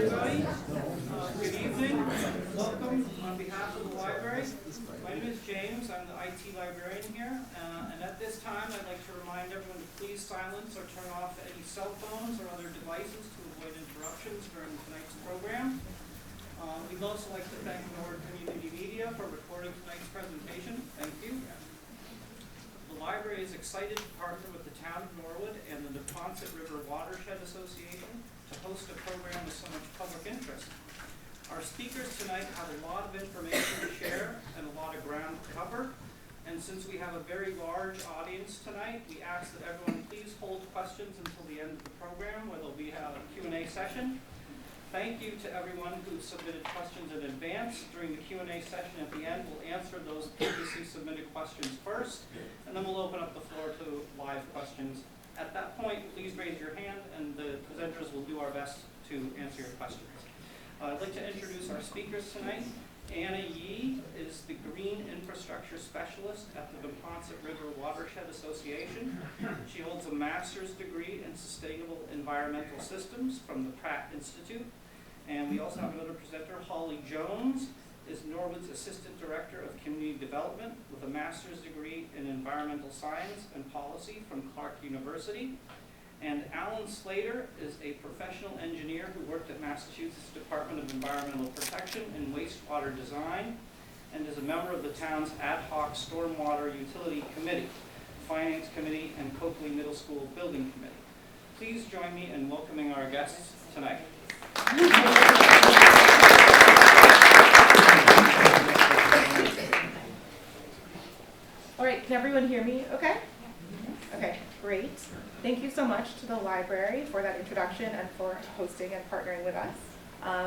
everybody. Good evening. Welcome on behalf of the library. My name is James. I'm the IT librarian here. And at this time, I'd like to remind everyone to please silence or turn off any cell phones or other devices to avoid interruptions during tonight's program. We'd also like to thank Norwood Community Media for recording tonight's presentation. Thank you. The library is excited to partner with the town of Norwood and the Neponset River Watershed Association to host a program with so much public interest. Our speakers tonight have a lot of information to share and a lot of ground to cover. And since we have a very large audience tonight, we ask that everyone please hold questions until the end of the program, where there'll be a Q&A session. Thank you to everyone who submitted questions in advance. During the Q&A session at the end, we'll answer those previously submitted questions first, and then we'll open up the floor to live questions. At that point, please raise your hand, and the presenters will do our best to answer your questions. I'd like to introduce our speakers tonight. Anna Yee is the Green Infrastructure Specialist at the Neponset River Watershed Association. She holds a master's degree in Sustainable Environmental Systems from the Pratt Institute. And we also have another presenter, Holly Jones, is Norwood's Assistant Director of Community Development with a master's degree in Environmental Science and Policy from Clark University. And Alan Slater is a professional engineer who worked at Massachusetts Department of Environmental Protection and Wastewater Design, and is a member of the town's ad hoc Stormwater Utility Committee, Finance Committee, and Coakley Middle School Building Committee. Please join me in welcoming our guests tonight. All right, can everyone hear me okay? Okay, great. Thank you so much to the library for that introduction and for hosting and partnering with us.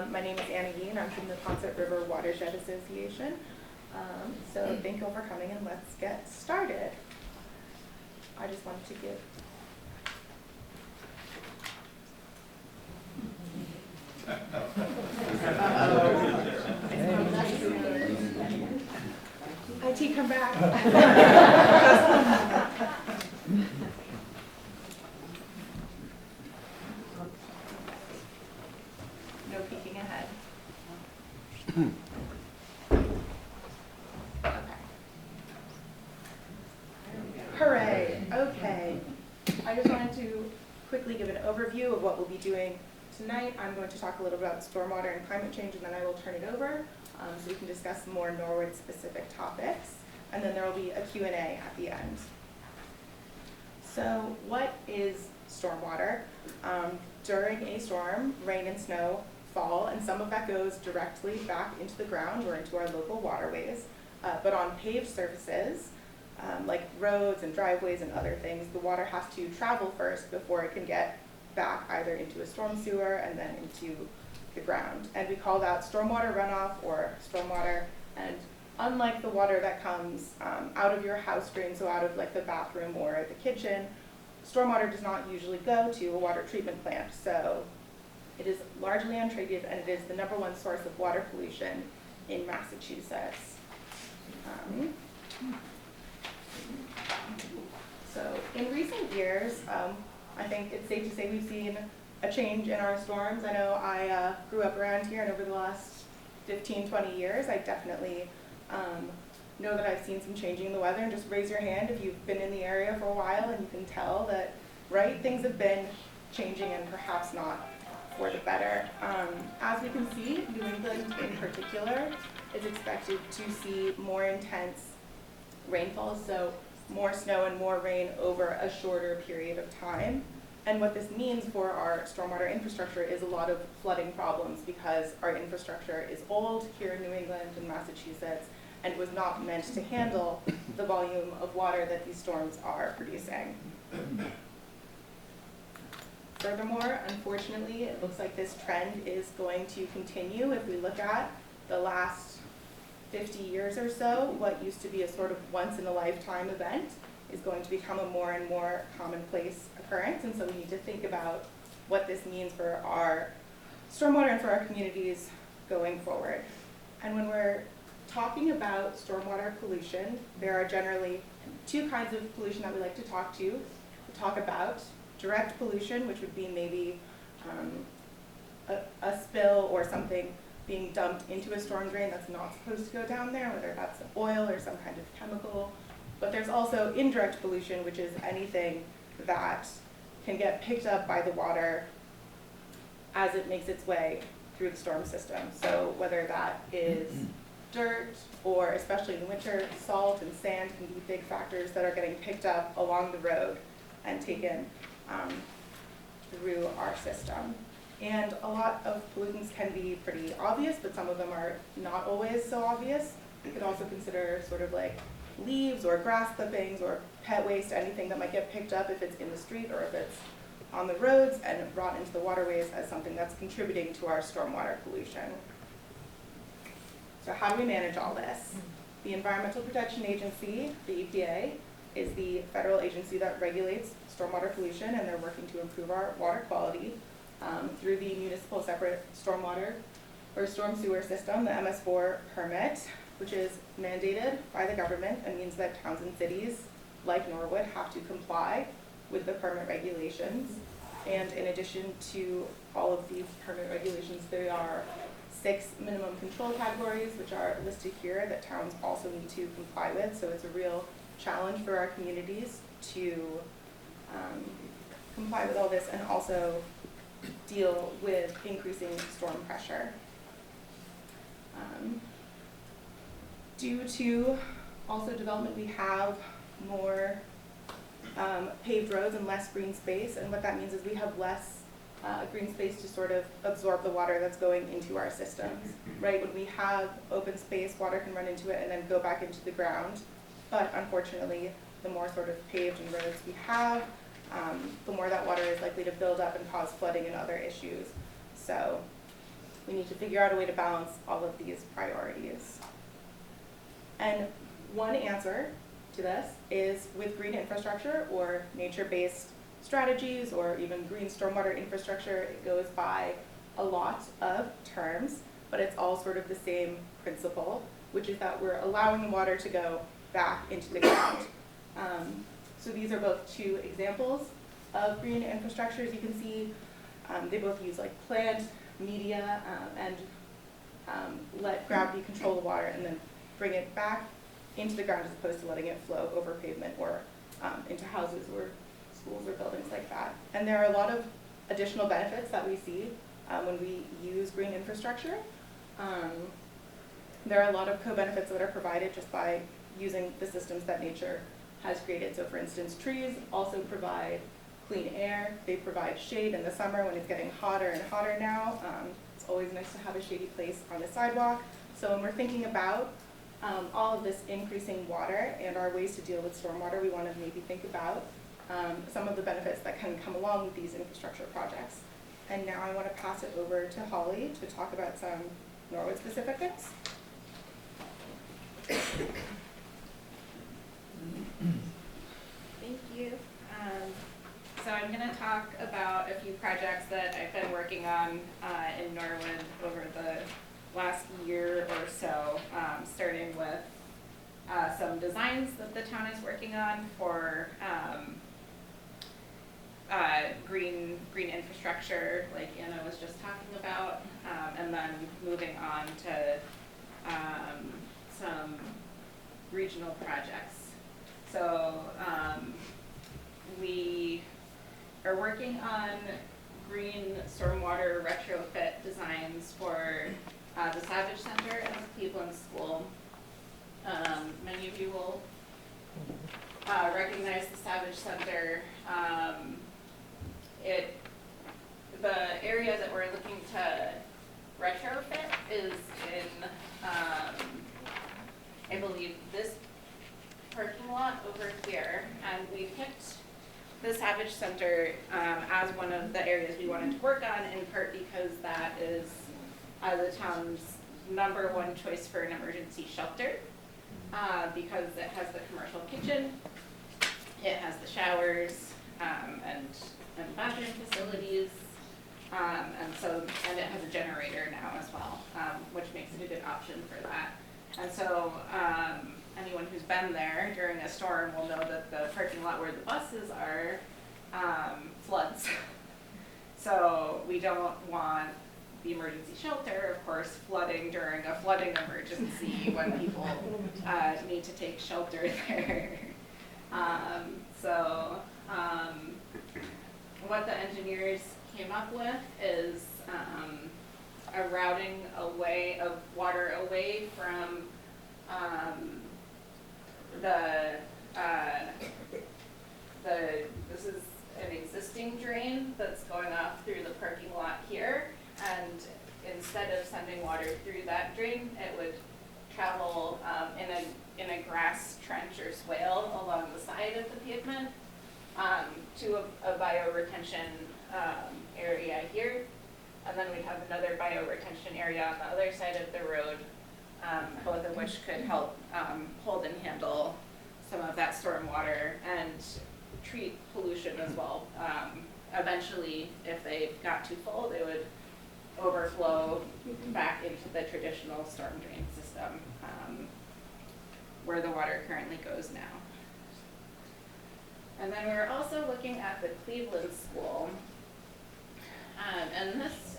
My name is Anna Yee, and I'm from the Neponset River Watershed Association. So thank you all for coming, and let's get started. I just wanted to give... IT, come back. No peeking ahead. Okay. Hooray. Okay. I just wanted to quickly give an overview of what we'll be doing tonight. I'm going to talk a little bit about stormwater and climate change, and then I will turn it over so we can discuss some more Norwood-specific topics. And then there will be a Q&A at the end. So what is stormwater? During a storm, rain and snow fall, and some of that goes directly back into the ground or into our local waterways. But on paved surfaces, like roads and driveways and other things, the water has to travel first before it can get back either into a storm sewer and then into the ground. And we call that stormwater runoff or stormwater. And unlike the water that comes out of your house drain, so out of like the bathroom or the kitchen, stormwater does not usually go to a water treatment plant. So it is largely untreated, and it is the #1 source of water pollution in Massachusetts. So in recent years, I think it's safe to say we've seen a change in our storms. I know I grew up around here, and over the last 15, 20 years, I definitely know that I've seen some changing in the weather. And just raise your hand if you've been in the area for a while and you can tell that, right, things have been changing and perhaps not for the better. As we can see, New England in particular is expected to see more intense rainfall, so more snow and more rain over a shorter period of time. And what this means for our stormwater infrastructure is a lot of flooding problems, because our infrastructure is old here in New England and Massachusetts, and it was not meant to handle the volume of water that these storms are producing. Furthermore, unfortunately, it looks like this trend is going to continue. If we look at the last 50 years or so, what used to be a sort of once-in-a-lifetime event is going to become a more and more commonplace occurrence, and so we need to think about what this means for our stormwater and for our communities going forward. And when we're talking about stormwater pollution, there are generally two kinds of pollution that we like to talk about. Direct pollution, which would be maybe a spill being dumped into a storm drain that's not supposed to go down there, whether that's oil or some kind of chemical. But there's also indirect pollution, which is anything that can get picked up by the water as it makes its way through the storm system. So whether that is dirt, or especially in the winter, salt and sand can be big factors that are getting picked up along the road and taken through our system. And a lot of pollutants can be pretty obvious, but some of them are not always so obvious. You could also consider sort of like leaves or grass clippings or pet waste, anything that might get picked up if it's in the street or if it's on the roads and brought into the waterways as something that's contributing to our stormwater pollution. So how do we manage all this? The Environmental Protection Agency, the EPA, is the federal agency that regulates stormwater pollution, and they're working to improve our water quality through the municipal separate stormwater or storm sewer system, the MS4 permit, which is mandated by the government and means that towns and cities like Norwood have to comply with the permit regulations. And in addition to all of these permit regulations, there are 6 minimum control categories, which are listed here, that towns also need to comply with. So it's a real challenge for our communities to comply with all this and also deal with increasing storm pressure. Due to also development, we have more paved roads and less green space, and what that means is we have less green space to sort of absorb the water that's going into our systems, right? When we have open space, water can run into it and then go back into the ground, but unfortunately, the more sort of paved and roads we have, the more that water is likely to build up and cause flooding and other issues. So we need to figure out a way to balance all of these priorities. And one answer to this is with green infrastructure or nature-based strategies or even green stormwater infrastructure. It goes by a lot of terms, but it's all sort of the same principle, which is that we're allowing the water to go back into the ground. So these are both 2 examples of green infrastructures. You can see they both use like plant, media, and let gravity control the water and then bring it back into the ground as opposed to letting it flow over pavement or into houses or schools or buildings like that. And there are a lot of additional benefits that we see when we use green infrastructure. There are a lot of co-benefits that are provided just by using the systems that nature has created. So for instance, trees also provide clean air. They provide shade in the summer when it's getting hotter and hotter now. It's always nice to have a shady place on the sidewalk. So when we're thinking about all of this increasing water and our ways to deal with stormwater, we want to maybe think about some of the benefits that can come along with these infrastructure projects. And now I want to pass it over to Holly to talk about some Norwood specific things. Thank you. So I'm going to talk about a few projects that I've been working on in Norwood over the last year or so, starting with some designs that the town is working on for green infrastructure, like Anna was just talking about, and then moving on to some regional projects. So we are working on green stormwater retrofit designs for the Savage Center and the Cleveland School. Many of you will recognize the Savage Center. The area that we're looking to retrofit is in, I believe, this parking lot over here, and we picked the Savage Center as one of the areas we wanted to work on, in part because that is the town's #1 choice for an emergency shelter, because it has the commercial kitchen, it has the showers, and bathroom facilities, and it has a generator now as well, which makes it a good option for that. And so anyone who's been there during a storm will know that the parking lot where the buses are floods. So we don't want the emergency shelter, of course, flooding during a flooding emergency when people need to take shelter there. What the engineers came up with is a routing away of water away from this is an existing drain that's going off through the parking lot here, and instead of sending water through that drain, it would travel in a grass trench or swale along the side of the pavement to a bioretention area here. And then we'd have another bioretention area on the other side of the road, both of which could help hold and handle some of that storm water and treat pollution as well. Eventually, if they got too full, they would overflow back into the traditional storm drain system where the water currently goes now. And then we're also looking at the Cleveland School. And this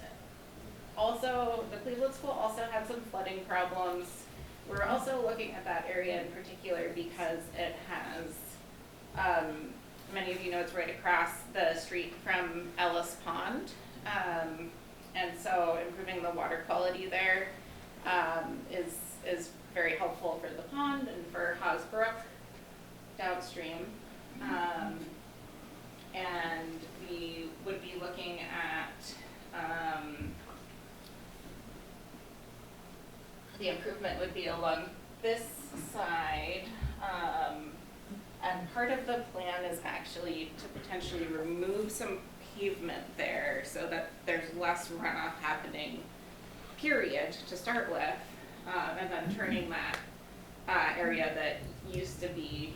also, the Cleveland School also had some flooding problems. We're also looking at that area in particular because it has, many of you know it's right across the street from Ellis Pond. And so improving the water quality there is very helpful for the pond and for Haas Brook downstream. And we would be looking at the improvement would be along this side. And part of the plan is actually to potentially remove some pavement there so that there's less runoff happening, period, to start with, and then turning that area that used to be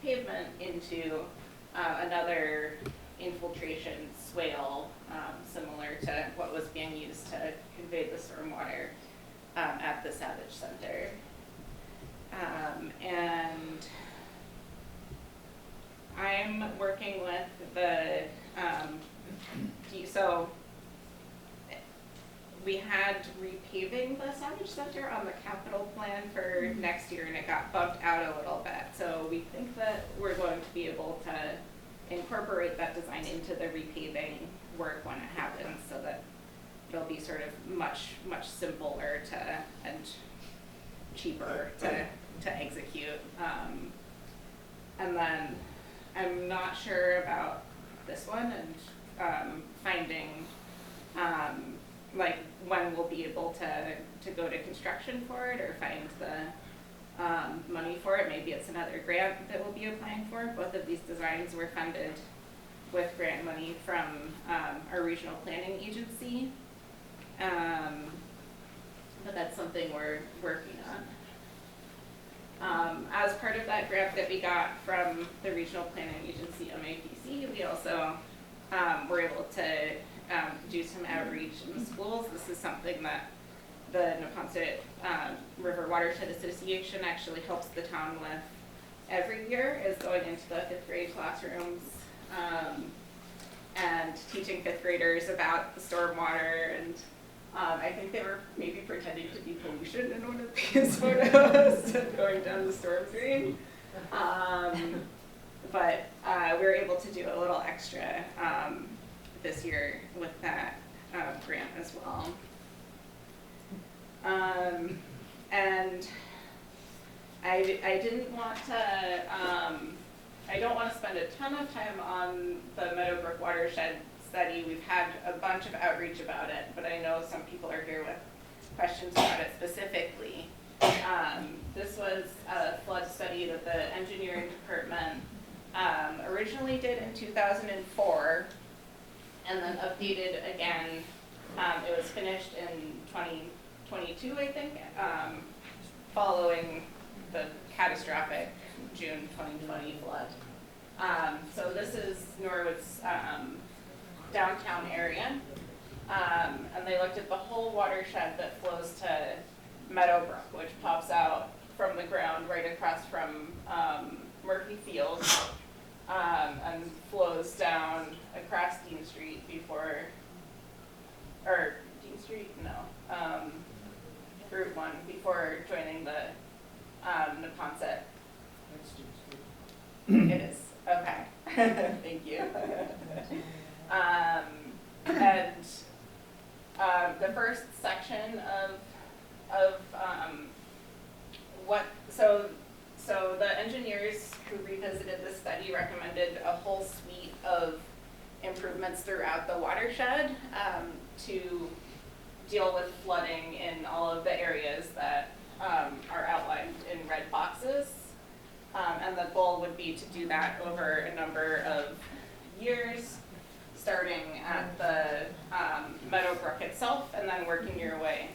pavement into another infiltration swale, similar to what was being used to convey the stormwater at the Savage Center. And I'm working with the, so we had repaving the Savage Center on the capital plan for next year, and it got bumped out a little bit. So we think that we're going to be able to incorporate that design into the repaving work when it happens, so that it'll be sort of much simpler and cheaper to execute. And then I'm not sure about this one, and finding like when we'll be able to go to construction for it or find the money for it. Maybe it's another grant that we'll be applying for. Both of these designs were funded with grant money from our regional planning agency. But that's something we're working on. As part of that grant that we got from the regional planning agency, MAPC, we also were able to do some outreach in the schools. This is something that the Neponset River Watershed Association actually helps the town with every year, is going into the 5th grade classrooms and teaching 5th graders about the stormwater. And I think they were maybe pretending to be pollution in one of these photos going down the storm drain. But we were able to do a little extra this year with that grant as well. And I didn't want to, I don't want to spend a ton of time on the Meadowbrook watershed study. We've had a bunch of outreach about it, but I know some people are here with questions about it specifically. This was a flood study that the engineering department originally did in 2004 and then updated again. It was finished in 2022, I think, following the catastrophic June 2020 flood. So this is Norwood's downtown area, and they looked at the whole watershed that flows to Meadowbrook, which pops out from the ground right across from Murphy Field, and flows down across Dean Street before or Dean Street, no, Route 1 before joining the Neponset. It is, okay, thank you. And the first section of so the engineers who revisited this study recommended a whole suite of improvements throughout the watershed to deal with flooding in all of the areas that are outlined in red boxes. And the goal would be to do that over a number of years, starting at the Meadowbrook itself and then working your way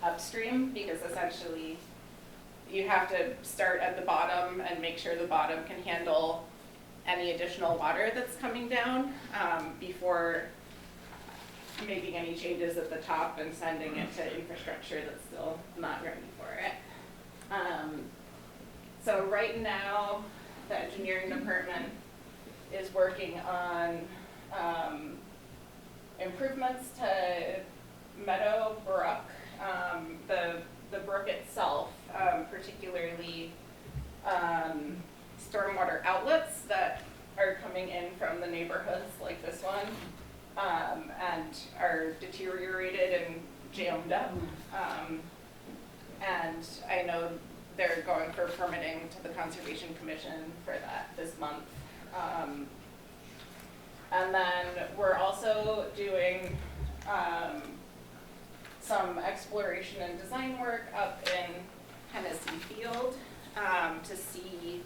upstream, because essentially you have to start at the bottom and make sure the bottom can handle any additional water that's coming down before making any changes at the top and sending it to infrastructure that's still not ready for it. So right now, the engineering department is working on improvements to Meadowbrook, the brook itself, particularly stormwater outlets that are coming in from the neighborhoods like this one, and are deteriorated and jammed up. And I know they're going for permitting to the Conservation Commission for that this month. And then we're also doing some exploration and design work up in Hennessy Field to see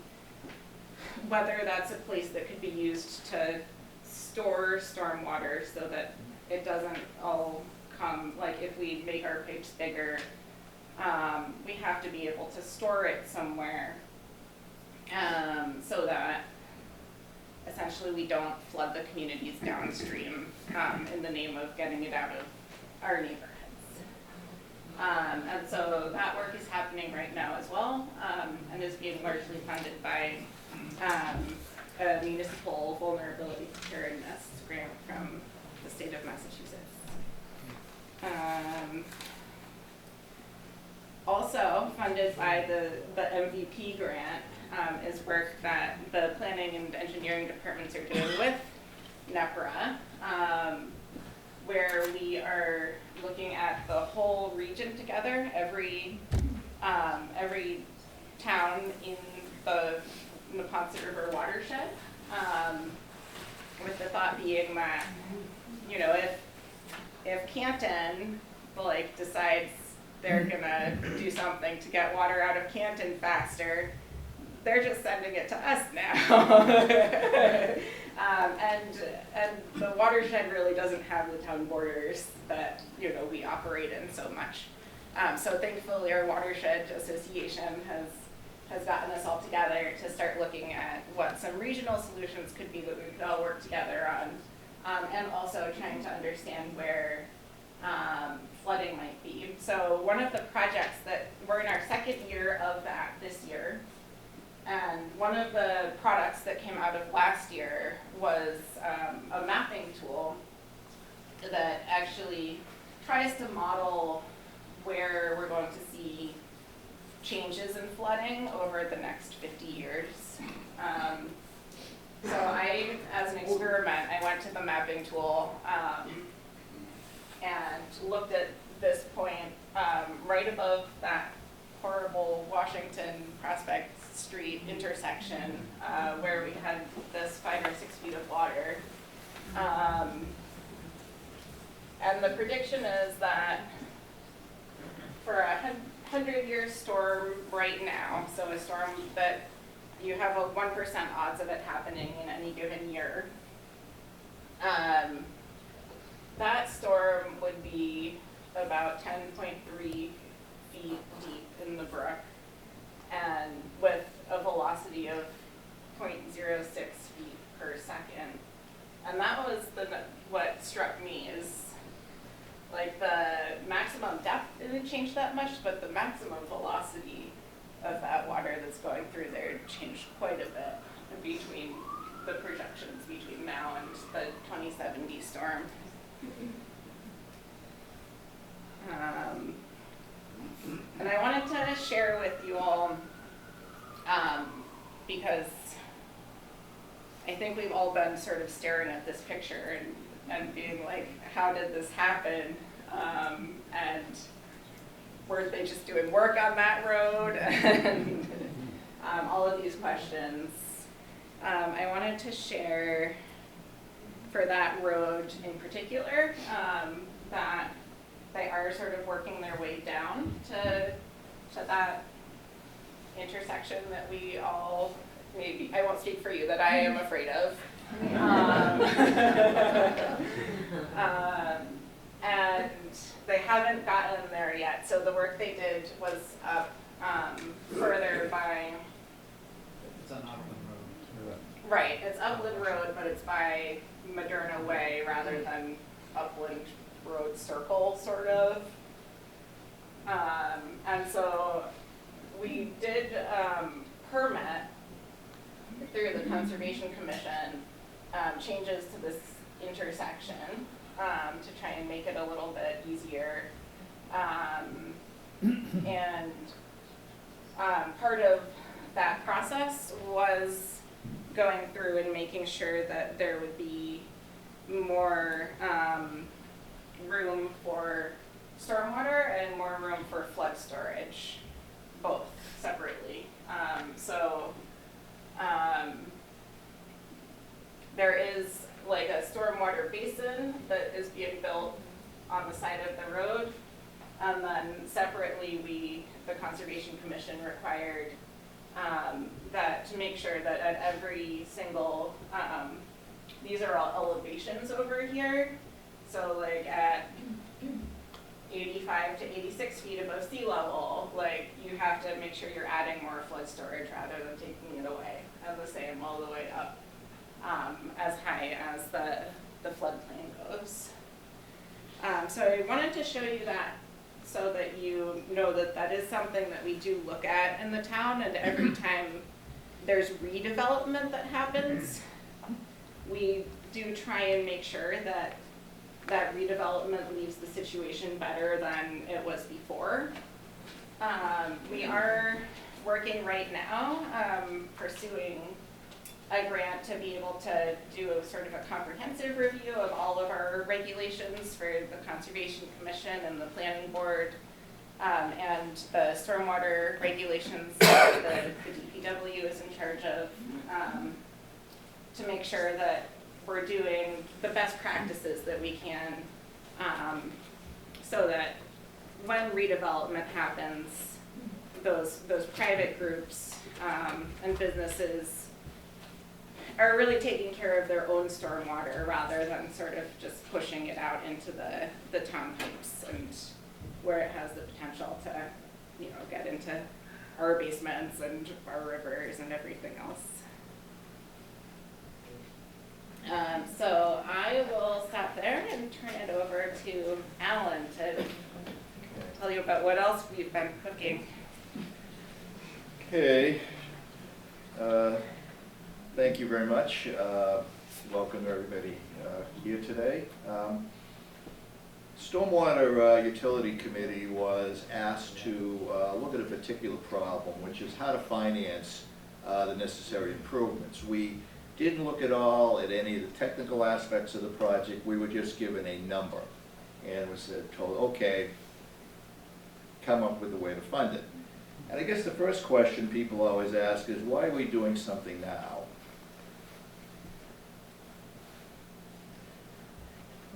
whether that's a place that could be used to store stormwater so that it doesn't all come, like if we make our pipes bigger, we have to be able to store it somewhere so that essentially we don't flood the communities downstream in the name of getting it out of our neighborhoods. And so that work is happening right now as well, and is being largely funded by a municipal vulnerability preparedness grant from the state of Massachusetts. Also funded by the MVP grant is work that the planning and engineering departments are doing with NEPRA, where we are looking at the whole region together, every town in the Neponset River watershed, with the thought being that, you know, if Canton decides they're gonna do something to get water out of Canton faster, they're just sending it to us now. And the watershed really doesn't have the town borders that, you know, we operate in so much. So thankfully our watershed association has gotten us all together to start looking at what some regional solutions could be that we could all work together on, and also trying to understand where flooding might be. So one of the projects that we're in our second year of that this year, and one of the products that came out of last year was a mapping tool that actually tries to model where we're going to see changes in flooding over the next 50 years. So I, as an experiment, I went to the mapping tool and looked at this point right above that horrible Washington Prospect Street intersection where we had this 5 or 6 feet of water. And the prediction is that for a 100-year storm right now, so a storm that you have a 1% odds of it happening in any given year, that storm would be about 10.3 feet deep in the brook, and with a velocity of 0.06 feet per second. And that was what struck me is, like, the maximum depth didn't change that much, but the maximum velocity of that water that's going through there changed quite a bit between the projections between now and the 2070 storm. share with you all, because I think we've all been sort of staring at this picture and being like, how did this happen? And were they just doing work on that road? And all of these questions. I wanted to share for that road in particular, that they are sort of working their way down to that intersection that we all, maybe, I won't speak for you, that I am afraid of. And they haven't gotten there yet, so the work they did was up further by, It's on Upland Road. right, it's Upland Road, but it's by Moderna Way rather than Upland Road Circle, sort of. And so we did permit through the Conservation Commission changes to this intersection to try and make it a little bit easier. And part of that process was going through and making sure that there would be more room for stormwater and more room for flood storage, both separately. There is like a stormwater basin that is being built on the side of the road. And then separately, the Conservation Commission required that to make sure that at every single, these are all elevations over here. So like at 85 to 86 feet above sea level, like you have to make sure you're adding more flood storage rather than taking it away. And the same all the way up as high as the floodplain goes. So I wanted to show you that so that you know that that is something that we do look at in the town, and every time there's redevelopment that happens, we do try and make sure that that redevelopment leaves the situation better than it was before. We are working right now pursuing a grant to be able to do a sort of a comprehensive review of all of our regulations for the Conservation Commission and the Planning Board, and the stormwater regulations that the DPW is in charge of, to make sure that we're doing the best practices that we can, so that when redevelopment happens, those private groups and businesses are really taking care of their own stormwater rather than sort of just pushing it out into the town pipes and where it has the potential to, get into our basements and our rivers and everything else. So I will stop there and turn it over to Alan to tell you about what else we've been cooking. Okay. Thank you very much. Welcome everybody here today. Stormwater Utility Committee was asked to look at a particular problem, which is how to finance the necessary improvements. We didn't look at all at any of the technical aspects of the project. We were just given a number and was told, okay, come up with a way to fund it. And I guess the first question people always ask is, why are we doing something now?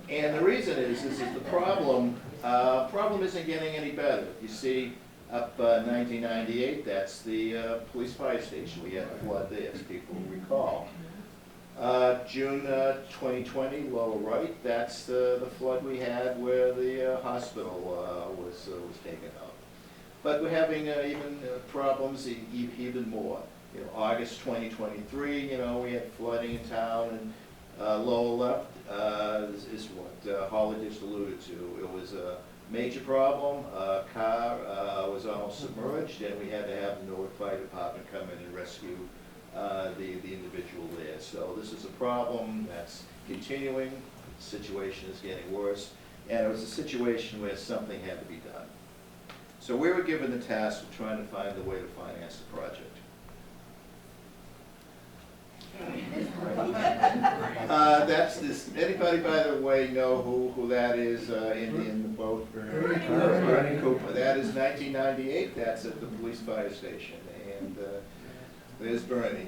And the reason is the problem isn't getting any better. You see, up 1998, that's the police fire station. We had a flood there, as people recall. June 2020, lower right, that's the flood we had where the hospital was taken out. But we're having even problems even more. August 2023, we had flooding in town, and lower left is what Holly just alluded to. It was a major problem. A car was almost submerged, and we had to have the Newark Fire Department come in and rescue the individual there. So this is a problem that's continuing. The situation is getting worse, and it was a situation where something had to be done. So we were given the task of trying to find a way to finance the project. That's this, anybody, by the way, know who that is in the boat? Bernie Cooper. That is 1998, that's at the police fire station, and there's Bernie.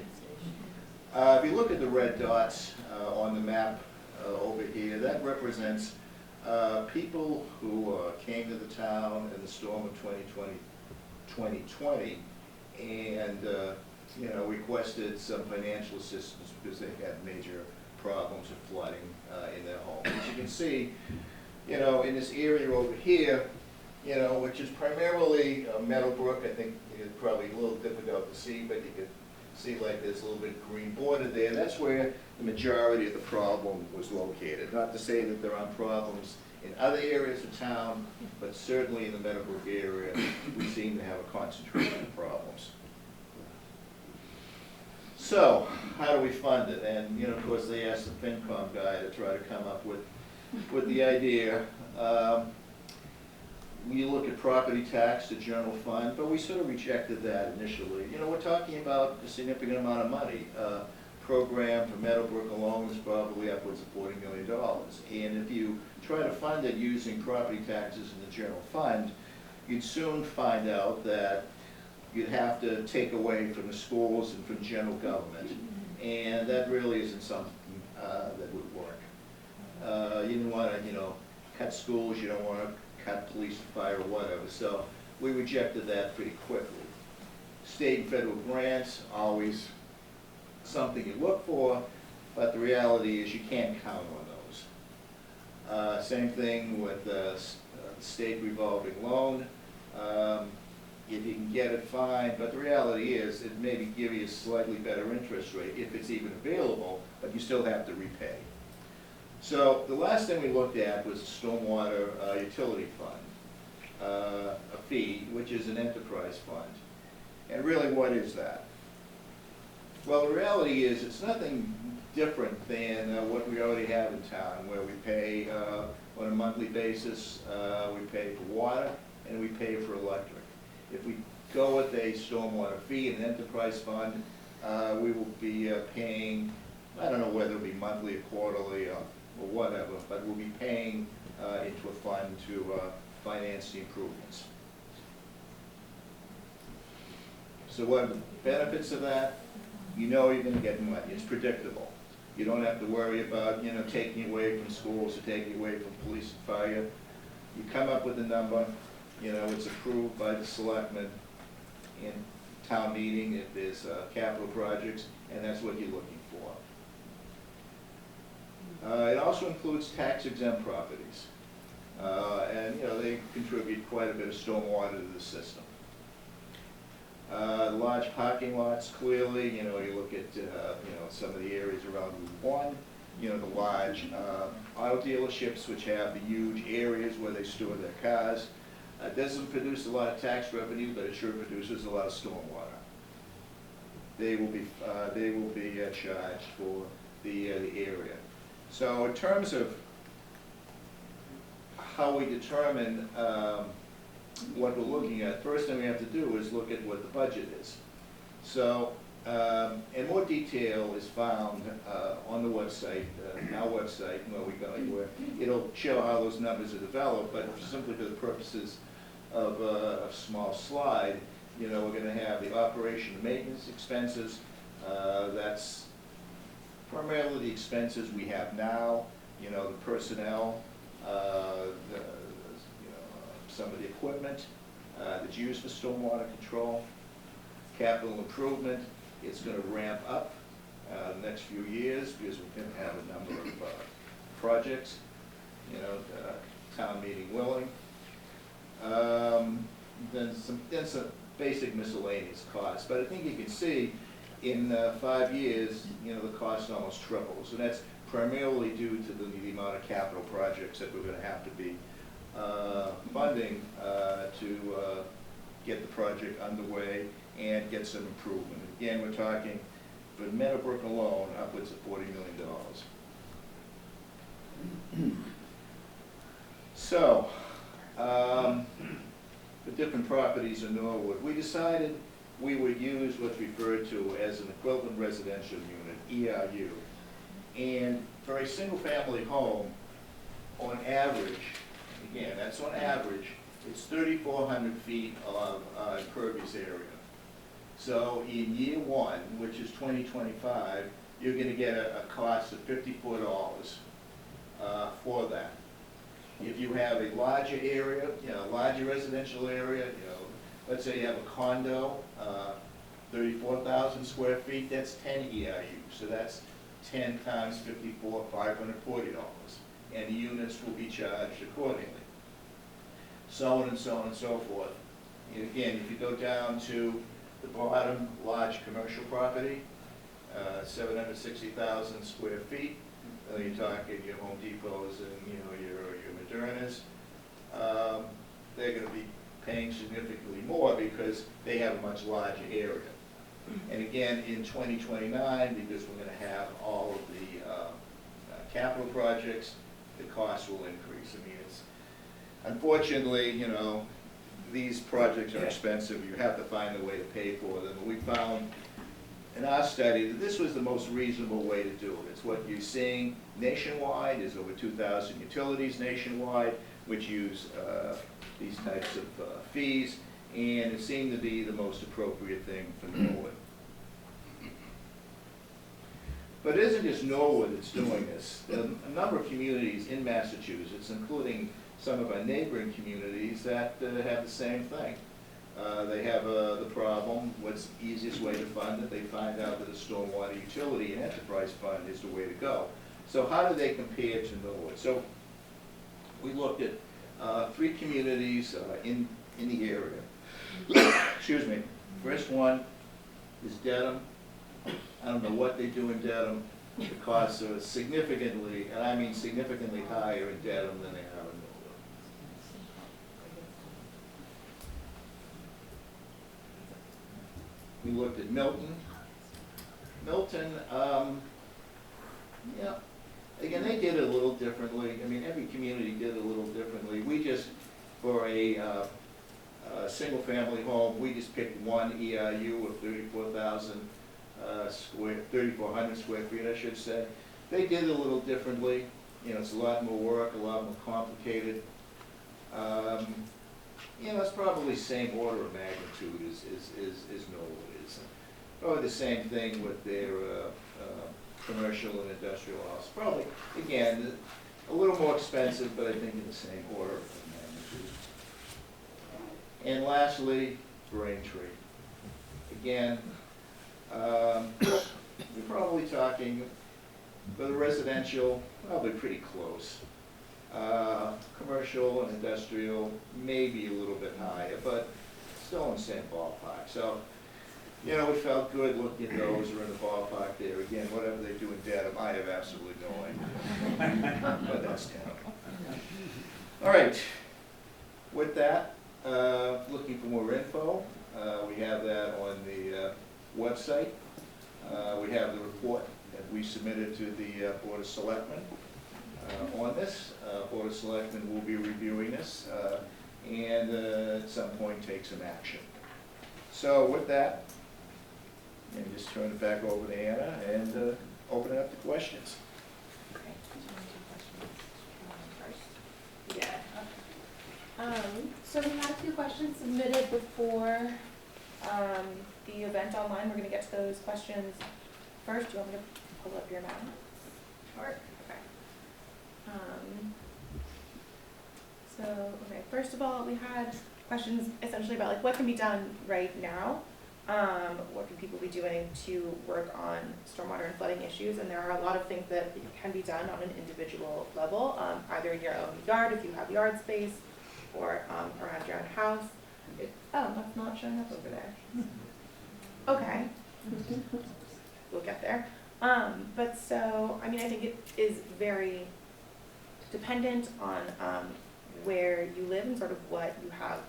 If you look at the red dots on the map over here, that represents people who came to the town in the storm of 2020 and you know, requested some financial assistance because they had major problems with flooding in their home. As you can see, you know, in this area over here, you know, which is primarily Meadowbrook. I think it's probably a little difficult to see, but you could see like there's a little bit of green border there. That's where the majority of the problem was located. Not to say that there aren't problems in other areas of town, but certainly in the Meadowbrook area, we seem to have a concentration of problems. So, how do we fund it? And, you know, of course, they asked the FinCom guy to try to come up with the idea. We look at property tax, the general fund, but we sort of rejected that initially. You know, we're talking about a significant amount of money. Program for Meadowbrook alone is probably upwards of $40 million. And if you try to fund it using property taxes in the general fund, you'd soon find out that you'd have to take away from the schools and from general government. And that really isn't something that would work. You didn't want to, you know, cut schools, you don't want to cut police, fire, or whatever. So we rejected that pretty quickly. State and federal grants, always something you look for, but the reality is you can't count on those. Same thing with the state revolving loan. If you can get it, fine, but the reality is it maybe give you a slightly better interest rate if it's even available, but you still have to repay. So the last thing we looked at was the Stormwater Utility Fund, a fee, which is an enterprise fund. And really, what is that? Well, the reality is it's nothing different than what we already have in town, where we pay on a monthly basis, we pay for water and we pay for electric. If we go with a stormwater fee, an enterprise fund, we will be paying, I don't know whether it'll be monthly or quarterly or whatever, but we'll be paying into a fund to finance the improvements. So what are the benefits of that? You know you're going to get money. It's predictable. You don't have to worry about, you know, taking away from schools or taking away from police and fire. You come up with a number, you know, it's approved by the selectmen in town meeting if there's capital projects, and that's what you're looking for. It also includes tax-exempt properties. And, you know, they contribute quite a bit of stormwater to the system. Large parking lots, clearly, you know, you look at, you know, some of the areas around Route 1, you know, the large auto dealerships which have the huge areas where they store their cars. It doesn't produce a lot of tax revenue, but it sure produces a lot of stormwater. They will be charged for the area. So in terms of how we determine what we're looking at, first thing we have to do is look at what the budget is. So, and more detail is found on the website, our website, where it'll show how those numbers are developed, but simply for the purposes of a small slide, you know, we're going to have the operation and maintenance expenses. That's primarily the expenses we have now, you know, the personnel, some of the equipment that's used for stormwater control. Capital improvement, it's going to ramp up the next few years because we're going to have a number of projects, you know, town meeting willing. Then some basic miscellaneous costs, but I think you can see in 5 years, you know, the cost almost triples, and that's primarily due to the amount of capital projects that we're going to have to be funding to get the project underway and get some improvement. Again, we're talking, for Meadowbrook alone, upwards of $40 million. So, the different properties in Norwood, we decided we would use what's referred to as an equivalent residential unit, ERU. And for a single-family home, on average, again, that's on average, it's 3,400 feet of impervious area. So in year one, which is 2025, you're going to get a cost of $54 for that. If you have a larger area, larger residential area, let's say you have a condo, 34,000 square feet, that's 10 ERU. So that's 10 times 54, $540. And the units will be charged accordingly. So on and so on and so forth. And again, if you go down to the bottom, large commercial property, 760,000 square feet. You're talking your Home Depots and your Modernas. They're going to be paying significantly more because they have a much larger area. And again, in 2029, because we're going to have all of the capital projects, the cost will increase. I mean, it's unfortunately, these projects are expensive. You have to find a way to pay for them. And we found in our study that this was the most reasonable way to do it. It's what you're seeing nationwide. There's over 2,000 utilities nationwide which use these types of fees, and it seemed to be the most appropriate thing for Norwood. But it isn't just Norwood that's doing this. There are a number of communities in Massachusetts, including some of our neighboring communities, that have the same thing. They have the problem, what's the easiest way to fund it? They find out that a stormwater utility and enterprise fund is the way to go. So how do they compare to Norwood? So we looked at 3 communities in the area. Excuse me. First one is Dedham. I don't know what they do in Dedham. The costs are significantly, and I mean significantly higher in Dedham than they are in Norwood. We looked at Milton. Milton, again, they did it a little differently. I mean, every community did it a little differently. We just, for a single-family home, we just picked one ERU of 3,400 square feet, I should say. They did it a little differently. It's a lot more work, a lot more complicated. It's probably the same order of magnitude as Norwood is. Probably the same thing with their commercial and industrial house. Probably, again, a little more expensive, but I think in the same order of magnitude. And lastly, Braintree. Again, we're probably talking, for the residential, probably pretty close. Commercial and industrial, maybe a little bit higher, but still in the same ballpark. So, we felt good looking at those. We're in the ballpark there. Again, whatever they do in Dedham, I have absolutely no idea. But that's town. All right. With that, looking for more info, we have that on the website. We have the report that we submitted to the Board of Selectmen on this. Board of Selectmen will be reviewing this and at some point take some action. So with that, and just turn it back over to Anna and open it up to questions. Okay. Do you want to do questions first? Yeah. So we had a few questions submitted before the event online. We're going to get to those questions first. Do you want me to pull up your map? Sure. Okay, first of all, we had questions essentially about what can be done right now. What can people be doing to work on stormwater and flooding issues? And there are a lot of things that can be done on an individual level, either in your own yard if you have yard space, or around your own house. That's not showing up over there. Okay. We'll get there. But so, I think it is very dependent on where you live and sort of what you have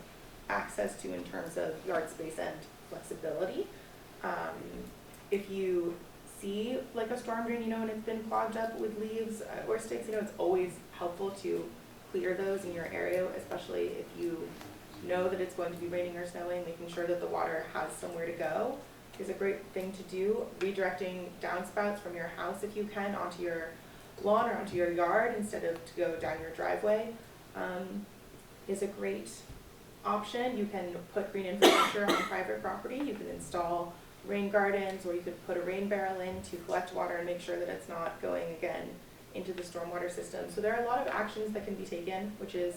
access to in terms of yard space and flexibility. If you see a storm drain, and it's been clogged up with leaves or sticks, it's always helpful to clear those in your area, especially if you know that it's going to be raining or snowing, making sure that the water has somewhere to go is a great thing to do. Redirecting downspouts from your house, if you can, onto your lawn or onto your yard instead of to go down your driveway is a great option. You can put green infrastructure on private property. You can install rain gardens, or you could put a rain barrel in to collect water and make sure that it's not going again into the stormwater system. So there are a lot of actions that can be taken, which is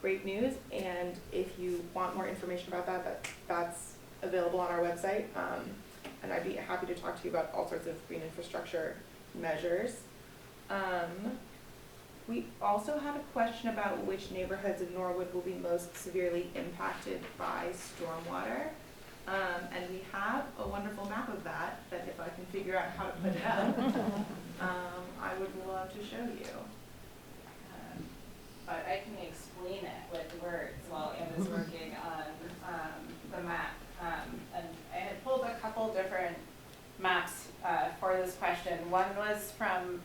great news. And if you want more information about that, that's available on our website. And I'd be happy to talk to you about all sorts of green infrastructure measures. We also had a question about which neighborhoods of Norwood will be most severely impacted by stormwater. And we have a wonderful map of that if I can figure out how to put it up, I would love to show you. But I can explain it with words while Anne is working on the map. And I had pulled a couple different maps for this question. One was from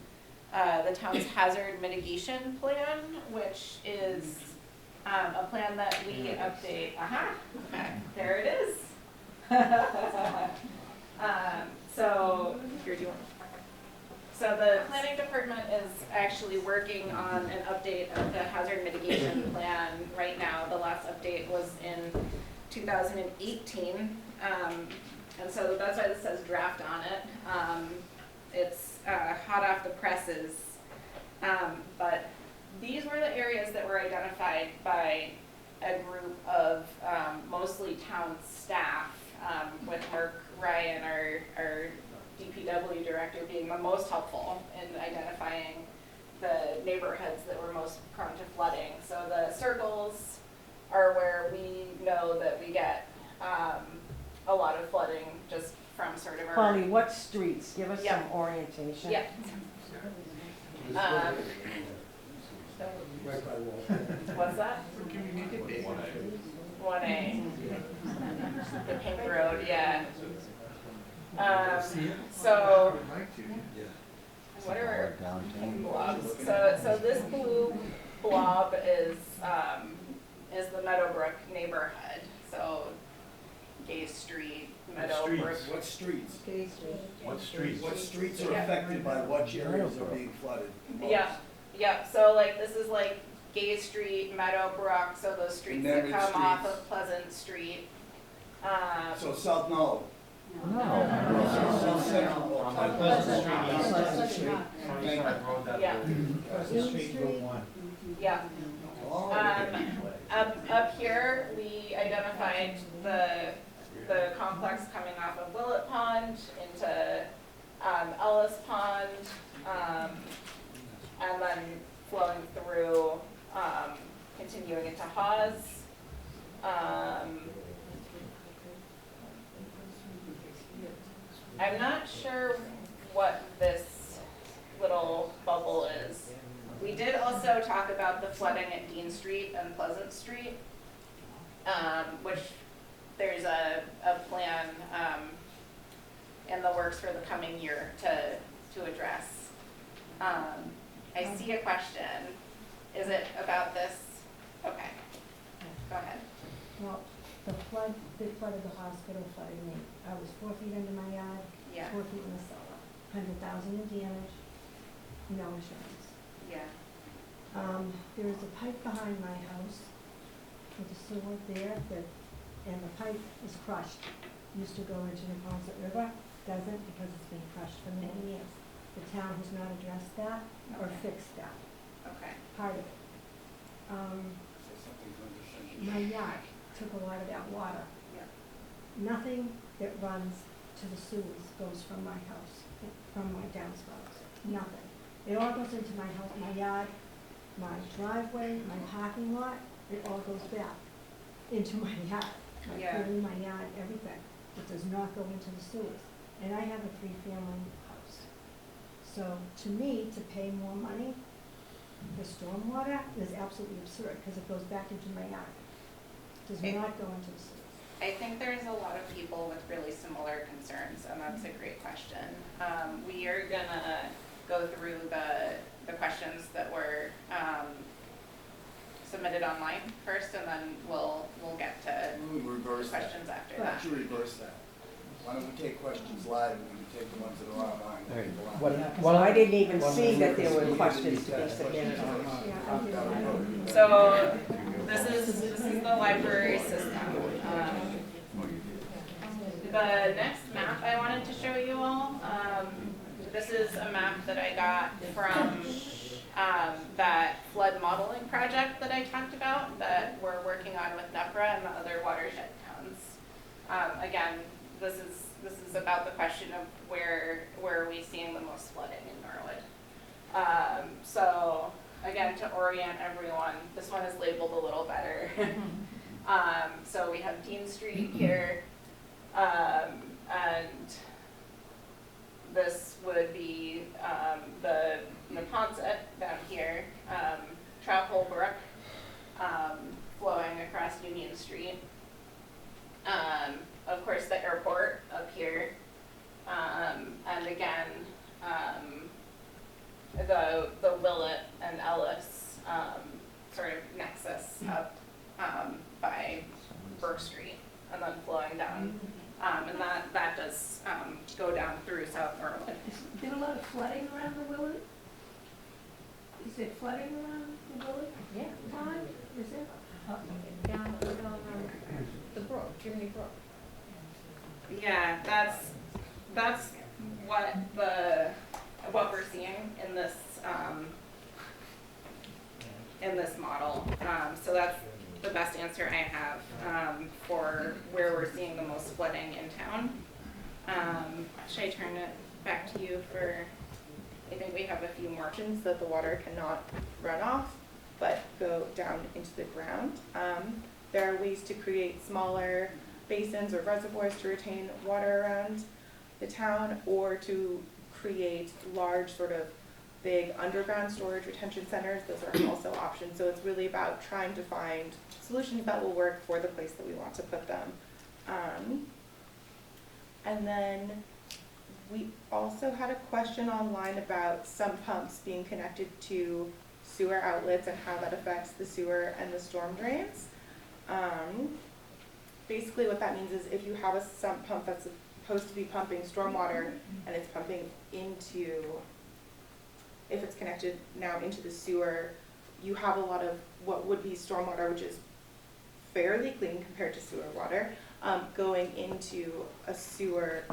the town's hazard mitigation plan, which is a plan that we update. Okay, there it is. So the planning department is actually working on an update of the hazard mitigation plan right now. The last update was in 2018. And so that's why this says draft on it. It's hot off the presses. But these were the areas that were identified by a group of mostly town staff, with Mark Ryan, our DPW director, being the most helpful in identifying the neighborhoods that were most prone to flooding. So the circles are where we know that we get a lot of flooding just from sort of our... Polly, what streets? Give us Yeah. some orientation. Yeah. Right by Walpole. What's that? 1A. The pink road, yeah. So, what are our pink blobs? So this blue blob is the Meadowbrook neighborhood. So, Gay Street, Meadowbrook. What streets? What streets? What streets are Yeah. affected by what areas are being flooded? most? Yeah, yeah, so like this is like Gay Street, Meadowbrook, so those streets that Netted come off streets. of Pleasant Street. So South Knoll. No. South Central. On Pleasant Street, East Pleasant Street. Thank you. Road that Yeah. Pleasant Street, Route 1. Yeah. Oh, Up here, we identified the complex coming off of Willett Pond into Ellis Pond, and then flowing through, continuing into Hawes. I'm not sure what this little bubble is. We did also talk about the flooding at Dean Street and Pleasant Street, which there's a plan in the works for the coming year to address. I see a question. Is it about this? Okay, go ahead. Well, the flooded the hospital, flooded me. I was 4 feet under my yard, Yeah, 4 feet in the cellar, 100,000 in damage, no insurance. yeah, There is a pipe behind my house with a sewer there and the pipe is crushed. Used to go into the Neponset River, doesn't because it's been crushed for many years. The town has not addressed that or Okay. fixed that, okay, part of it. My yard took a lot of that water. yeah, Nothing that runs to the sewers goes from my house, from my downspouts, nothing. It all goes into my house, my yard, my driveway, my parking lot, it all goes back into my yard. My Yeah. pool, my yard, everything. It does not go into the sewers. And I have a 3-family house. So to me, to pay more money for stormwater is absolutely absurd because it goes back into my yard. Does Okay. not go into the sewers. I think there's a lot of people with really similar concerns, and that's a great question. We are gonna go through the questions that were submitted it online first, and then we'll get to We reverse that. questions after Why that. don't you reverse that? Why don't we take questions live and we take the ones that are online? All right. People online. What- Well, I didn't even One see that there We were didn't questions use to be that. submitted Yeah, online. I didn't. So this is the library system. The next map I wanted to show you all, this is a map that I got from that flood modeling project that I talked about that we're working on with NEPRA and the other watershed towns. Again, this is about the question of where are we seeing the most flooding in Norwood. So again, to orient everyone, this one is labeled a little better. So we have Dean Street here, and this would be the Neponset down here, Trout Hole Brook flowing across Union Street. Of course, the airport up here, and again, the Willett and Ellis sort of nexus up by Burke Street, and then flowing down. And that does go down through South Norwood. Is there a lot of flooding around the Willett? Is there flooding around the Willett? Yeah, Pond? Is there? down the brook, Jiminy Brook. Yeah, that's what we're seeing in this model. So that's the best answer I have for where we're seeing the most flooding in town. Should I turn it back to you for? I think we have a few more. Options that the water cannot run off, but go down into the ground. There are ways to create smaller basins or reservoirs to retain water around the town, or to create large sort of big underground storage retention centers. Those are also options. So it's really about trying to find solutions that will work for the place that we want to put them. And then we also had a question online about sump pumps being connected to sewer outlets and how that affects the sewer and the storm drains. Basically what that means is if you have a sump pump that's supposed to be pumping stormwater and it's pumping into, if it's connected now into the sewer, you have a lot of what would be stormwater, which is fairly clean compared to sewer water, going into a sewer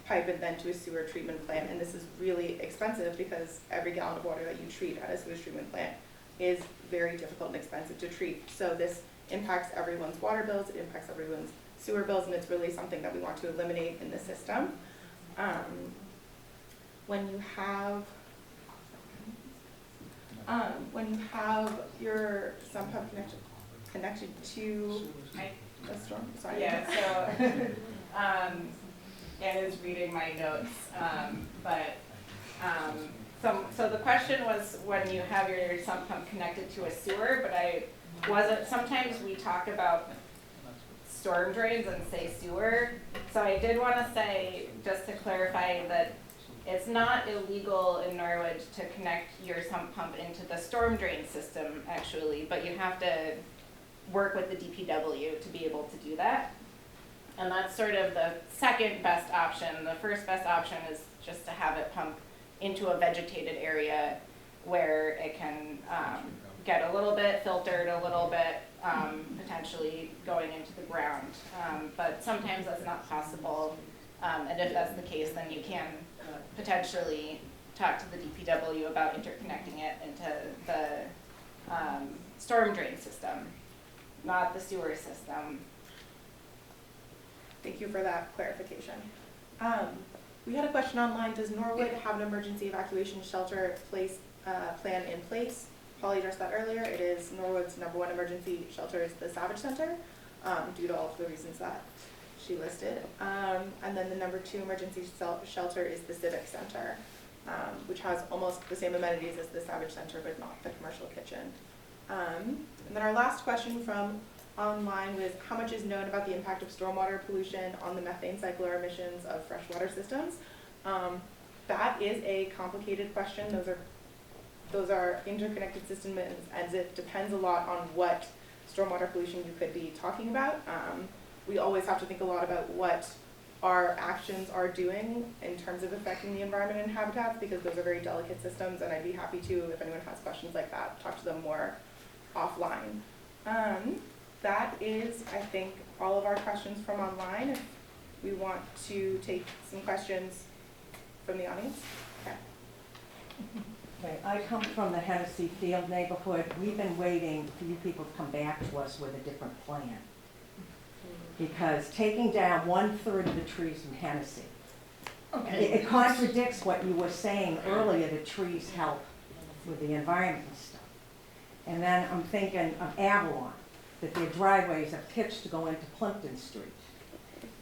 pipe and then to a sewer treatment plant. And this is really expensive because every gallon of water that you treat at a sewage treatment plant is very difficult and expensive to treat. So this impacts everyone's water bills, it impacts everyone's sewer bills, and it's really something that we want to eliminate in the system. When you have your sump pump connected to a storm, sorry. Yeah, so, Anne is reading my notes, so the question was when you have your sump pump connected to a sewer, but sometimes we talk about storm drains and say sewer. So I did want to say, just to clarify, that it's not illegal in Norwich to connect your sump pump into the storm drain system, actually, but you have to work with the DPW to be able to do that. And that's sort of the second best option. The first best option is just to have it pump into a vegetated area where it can get a little bit filtered, a little bit potentially going into the ground. But sometimes that's not possible. And if that's the case, then you can potentially talk to the DPW about interconnecting it into the storm drain system, not the sewer system. Thank you for that clarification. We had a question online, does Norwood have an emergency evacuation shelter plan in place? Polly addressed that earlier. It is Norwood's #1 emergency shelter is the Savage Center, due to all of the reasons that she listed. And then the #2 emergency shelter is the Civic Center, which has almost the same amenities as the Savage Center, but not the commercial kitchen. And then our last question from online was, how much is known about the impact of stormwater pollution on the methane cycle or emissions of freshwater systems? That is a complicated question. Those are those are interconnected systems, as it depends a lot on what stormwater pollution you could be talking about. We always have to think a lot about what our actions are doing in terms of affecting the environment and habitats, because those are very delicate systems, and I'd be happy to, if anyone has questions like that, talk to them more offline. That is, I think, all of our questions from online. If we want to take some questions from the audience. Okay. Okay, I come from the Hennessy Field neighborhood. We've been waiting for you people to come back to us with a different plan. Because taking down 1/3 of the trees from Hennessy, it contradicts what you were saying earlier, that trees help with the environment and stuff. And then I'm thinking of Avalon, that their driveways are pitched to go into Plimpton Street.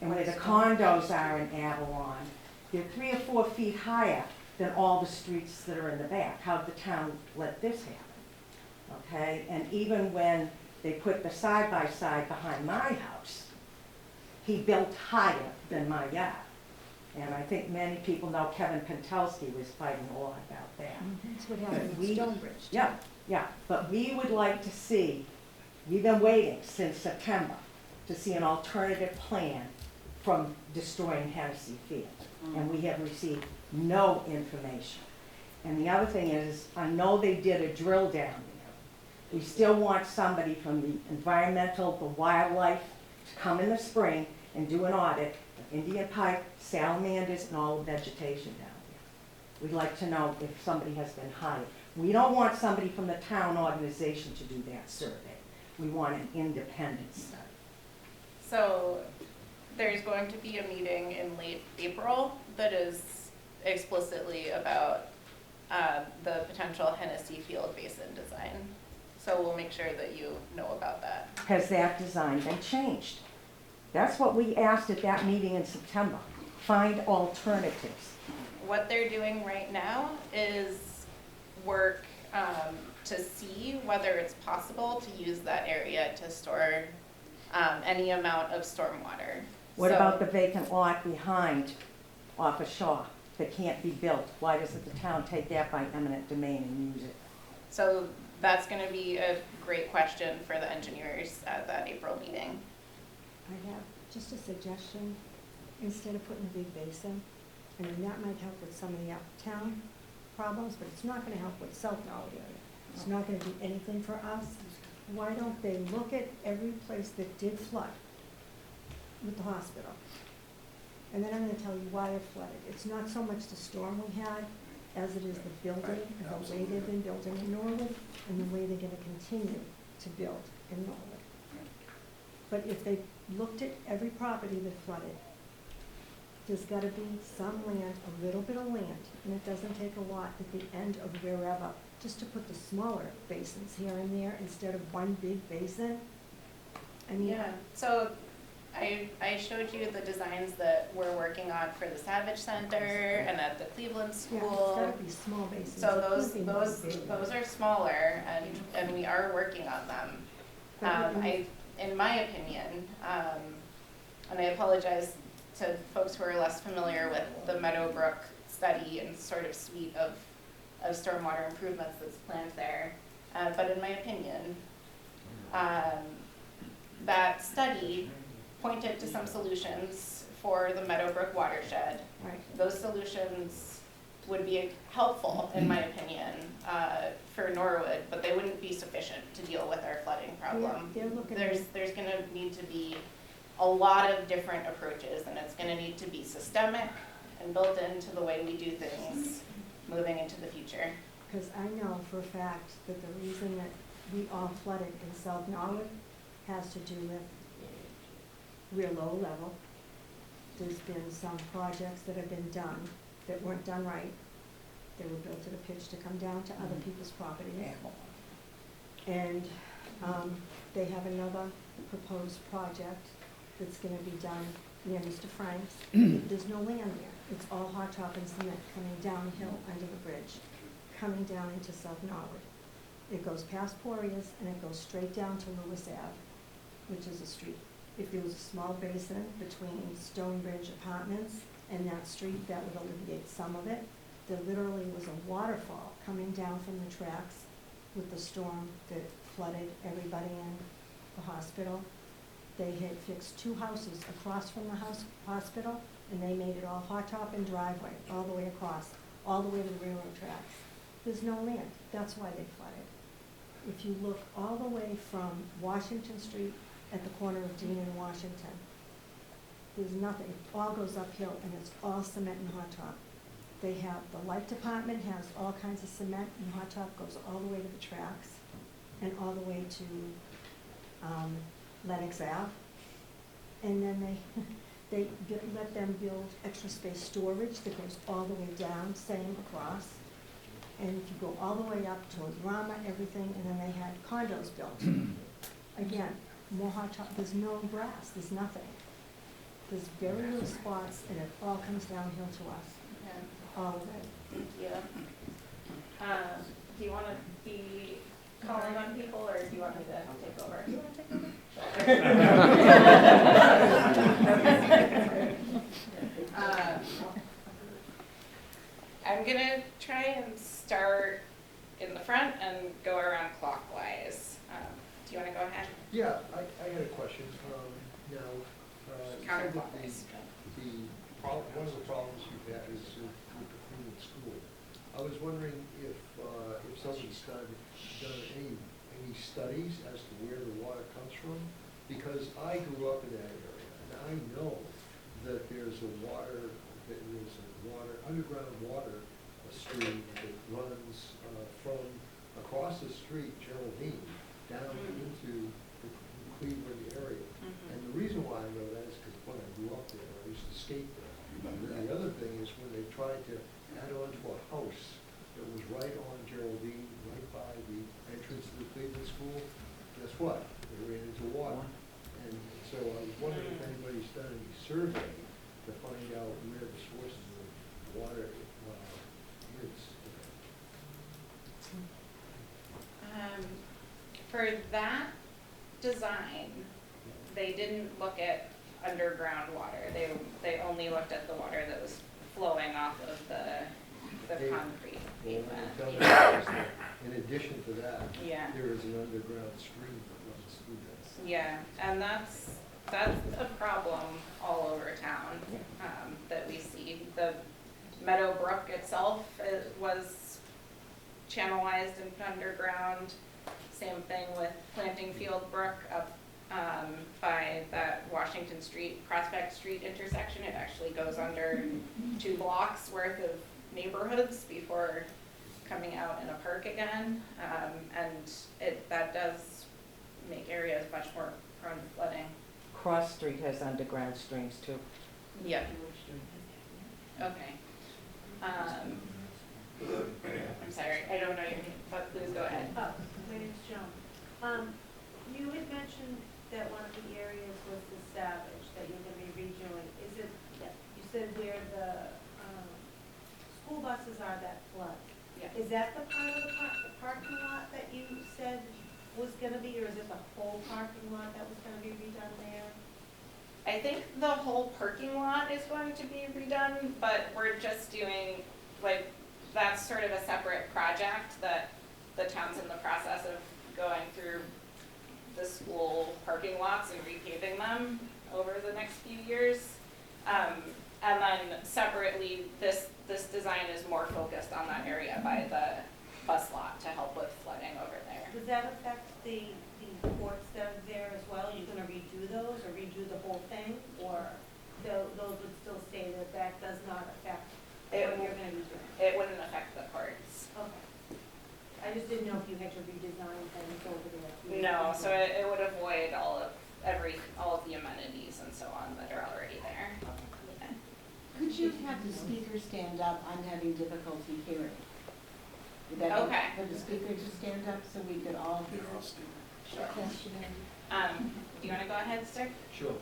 And where the condos are in Avalon, they're 3 or 4 feet higher than all the streets that are in the back. How did the town let this happen? Okay, and even when they put the side-by-side behind my house, he built higher than my yard. And I think many people know Kevin Pentelski was fighting a lot about that. That's what happened We- in Stonebridge. too. Yeah, yeah, but we would like to see, we've been waiting since September to see an alternative plan from destroying Hennessy Field. And we have received no information. And the other thing is, I know they did a drill down there. We still want somebody from the environmental, the wildlife, to come in the spring and do an audit of Indian pike, salamanders, and all the vegetation down there. We'd like to know if somebody has been hired. We don't want somebody from the town organization to do that survey. We want an independent study. So there's going to be a meeting in late April that is explicitly about the potential Hennessy Field Basin design. So we'll make sure that you know about that. Has that design been changed? That's what we asked at that meeting in September. Find alternatives. What they're doing right now is work to see whether it's possible to use that area to store any amount of stormwater. What So- about the vacant lot behind off of Shaw that can't be built? Why doesn't the town take that by eminent domain and use it? So that's gonna be a great question for the engineers at that April meeting. I have just a suggestion, instead of putting a big basin, I mean, that might help with some of the uptown problems, but it's not gonna help with South Norwood area. It's not gonna do anything for us. Why don't they look at every place that did flood with the hospital? And then I'm gonna tell you why it flooded. It's not so much the storm we had as it is the building, and the way they've been building in Norwood, and the way they're gonna continue to build in Norwood. But if they looked at every property that flooded, there's gotta be some land, a little bit of land, and it doesn't take a lot at the end of wherever, just to put the smaller basins here and there instead of one big basin. I mean, Yeah, so I showed you the designs that we're working on for the Savage Center and at the Cleveland yeah, it's School. gotta be small basins. So It can't those, be one those, big those one. are smaller and we are working on them. In my opinion, and I apologize to folks who are less familiar with the Meadowbrook study and sort of suite of stormwater improvements that's planned there. But in my opinion, that study pointed to some solutions for the Meadowbrook watershed. Right. Those solutions would be helpful, in my opinion, for Norwood, but they wouldn't be sufficient to deal with our flooding problem. They're looking There's gonna need to be a lot of different approaches, and it's gonna need to be systemic and built into the way we do things moving into the future. Because I know for a fact that the reason that we all flooded in South Norwood has to do with we're low level. There's been some projects that have been done that weren't done right. They were built at a pitch to come down to other people's properties. And they have another proposed project that's gonna be done near Mr. Frank's. There's no land there. It's all hot top and cement coming downhill under the bridge, coming down into South Norwood. It goes past Poria's and it goes straight down to Lewis Ave, which is a street. If there was a small basin between Stonebridge Apartments and that street, that would alleviate some of it. there literally was a waterfall coming down from the tracks with the storm that flooded everybody in the hospital. They had fixed 2 houses across from the hospital, and they made it all hot top and driveway, all the way across, all the way to the railroad tracks. There's no land, that's why they flooded. If you look all the way from Washington Street at the corner of Dean and Washington, there's nothing, it all goes uphill, and it's all cement and hot top. They have, the light department has all kinds of cement, and hot top goes all the way to the tracks, and all the way to Lenox Ave. And then they let them build extra space storage that goes all the way down, same across. And if you go all the way up to Rama, everything, and then they had condos built. Again, more hot top, there's no grass, there's nothing. There's very little spots, and it all comes downhill to us, Yeah. all of it. Thank you. Do you want to be calling on people, or do you want me to take over? Do you want to take over? I'm gonna try and start in the front and go around clockwise. Do you want to go ahead? Yeah, I got a question. Now, you said that Counterclockwise. one of the problems you've had is with the cleaning school. I was wondering if someone's done any studies as to where the water comes from? Because I grew up in that area, and I know that there's underground water stream that runs from across the street, Geraldine, down into the Cleveland area. And the reason why I know that is because when I grew up there, I used to skate there. And the other thing is when they tried to add on to a house that was right on Geraldine, right by the entrance to the Cleveland School, guess what? They ran into water. And so I was wondering if anybody's done any survey to find out where the sources of water is. For that design, they didn't look at underground water. They only looked at the water that was flowing off of the concrete pavement. In addition to that, Yeah. there is an underground stream that runs through this. Yeah, and that's a problem all over town that we see. The Meadow Brook itself was channelized and underground. Same thing with Planting Field Brook up by that Washington Street, Prospect Street intersection. It actually goes under 2 blocks worth of neighborhoods before coming out in a park again. And that does make areas much more prone to flooding. Cross Street has underground streams too. Yep. Okay. I'm sorry, I don't know your name, but please go ahead. Oh, my name's Joan. You had mentioned that one of the areas was the Savage, that you're gonna be redoing. Is it, you said where the, school buses are that flood? Yeah. Is that the part of the parking lot that you said was gonna be, or is it the whole parking lot that was gonna be redone there? I think the whole parking lot is going to be redone, but we're just doing, like, that's sort of a separate project that the town's in the process of going through the school parking lots and repaving them over the next few years. And then separately, this design is more focused on that area by the bus lot to help with flooding over there. Does that affect the courts that are there as well? Are you gonna redo those, or redo the whole thing? Or those would still say that does not affect what you're gonna be doing? It wouldn't affect the courts. Okay. I just didn't know if you had to redesign things over there. No, so it would avoid all of the amenities and so on that are already there. Yeah. Could you have the speaker stand up? I'm having difficulty hearing. Would that be- Okay. Would the speaker just stand up so we could all hear Sure. the question? Do you wanna go ahead, sir? Sure.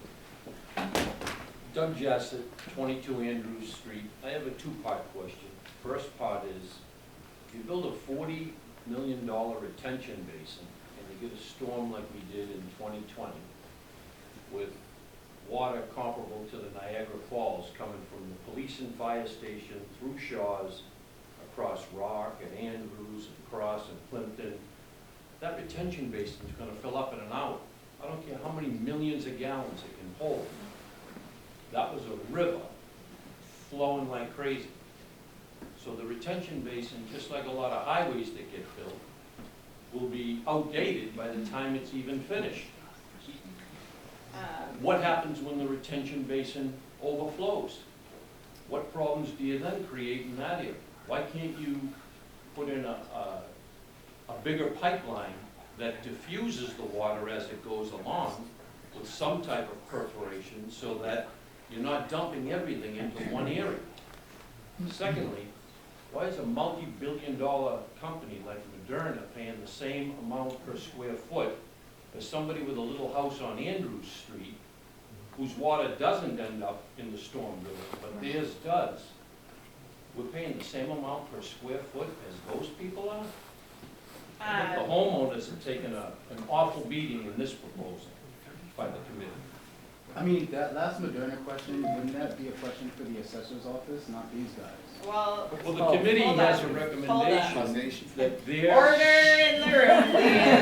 Doug Jassett, 22 Andrews Street. I have a 2-part question. First part is, if you build a $40 million retention basin and you get a storm like we did in 2020 with water comparable to the Niagara Falls coming from the police and fire station through Shaw's across Rock and Andrews and Cross and Plimpton, that retention basin's gonna fill up in an hour. I don't care how many millions of gallons it can hold. That was a river flowing like crazy. So the retention basin, just like a lot of highways that get built, will be outdated by the time it's even finished. What happens when the retention basin overflows? What problems do you then create in that area? Why can't you put in a bigger pipeline that diffuses the water as it goes along with some type of perforation so that you're not dumping everything into one area? Secondly, why is a multi-billion-dollar company like Moderna paying the same amount per square foot as somebody with a little house on Andrews Street whose water doesn't end up in the Storm River, but theirs does? We're paying the same amount per square foot as those people are? I think the homeowners have taken an awful beating in this proposal by the committee. I mean, that last Moderna question, wouldn't that be a question for the assessor's office, not these guys? Well, Well, the committee hold has on. a Hold recommendation that their, Order in the room, please.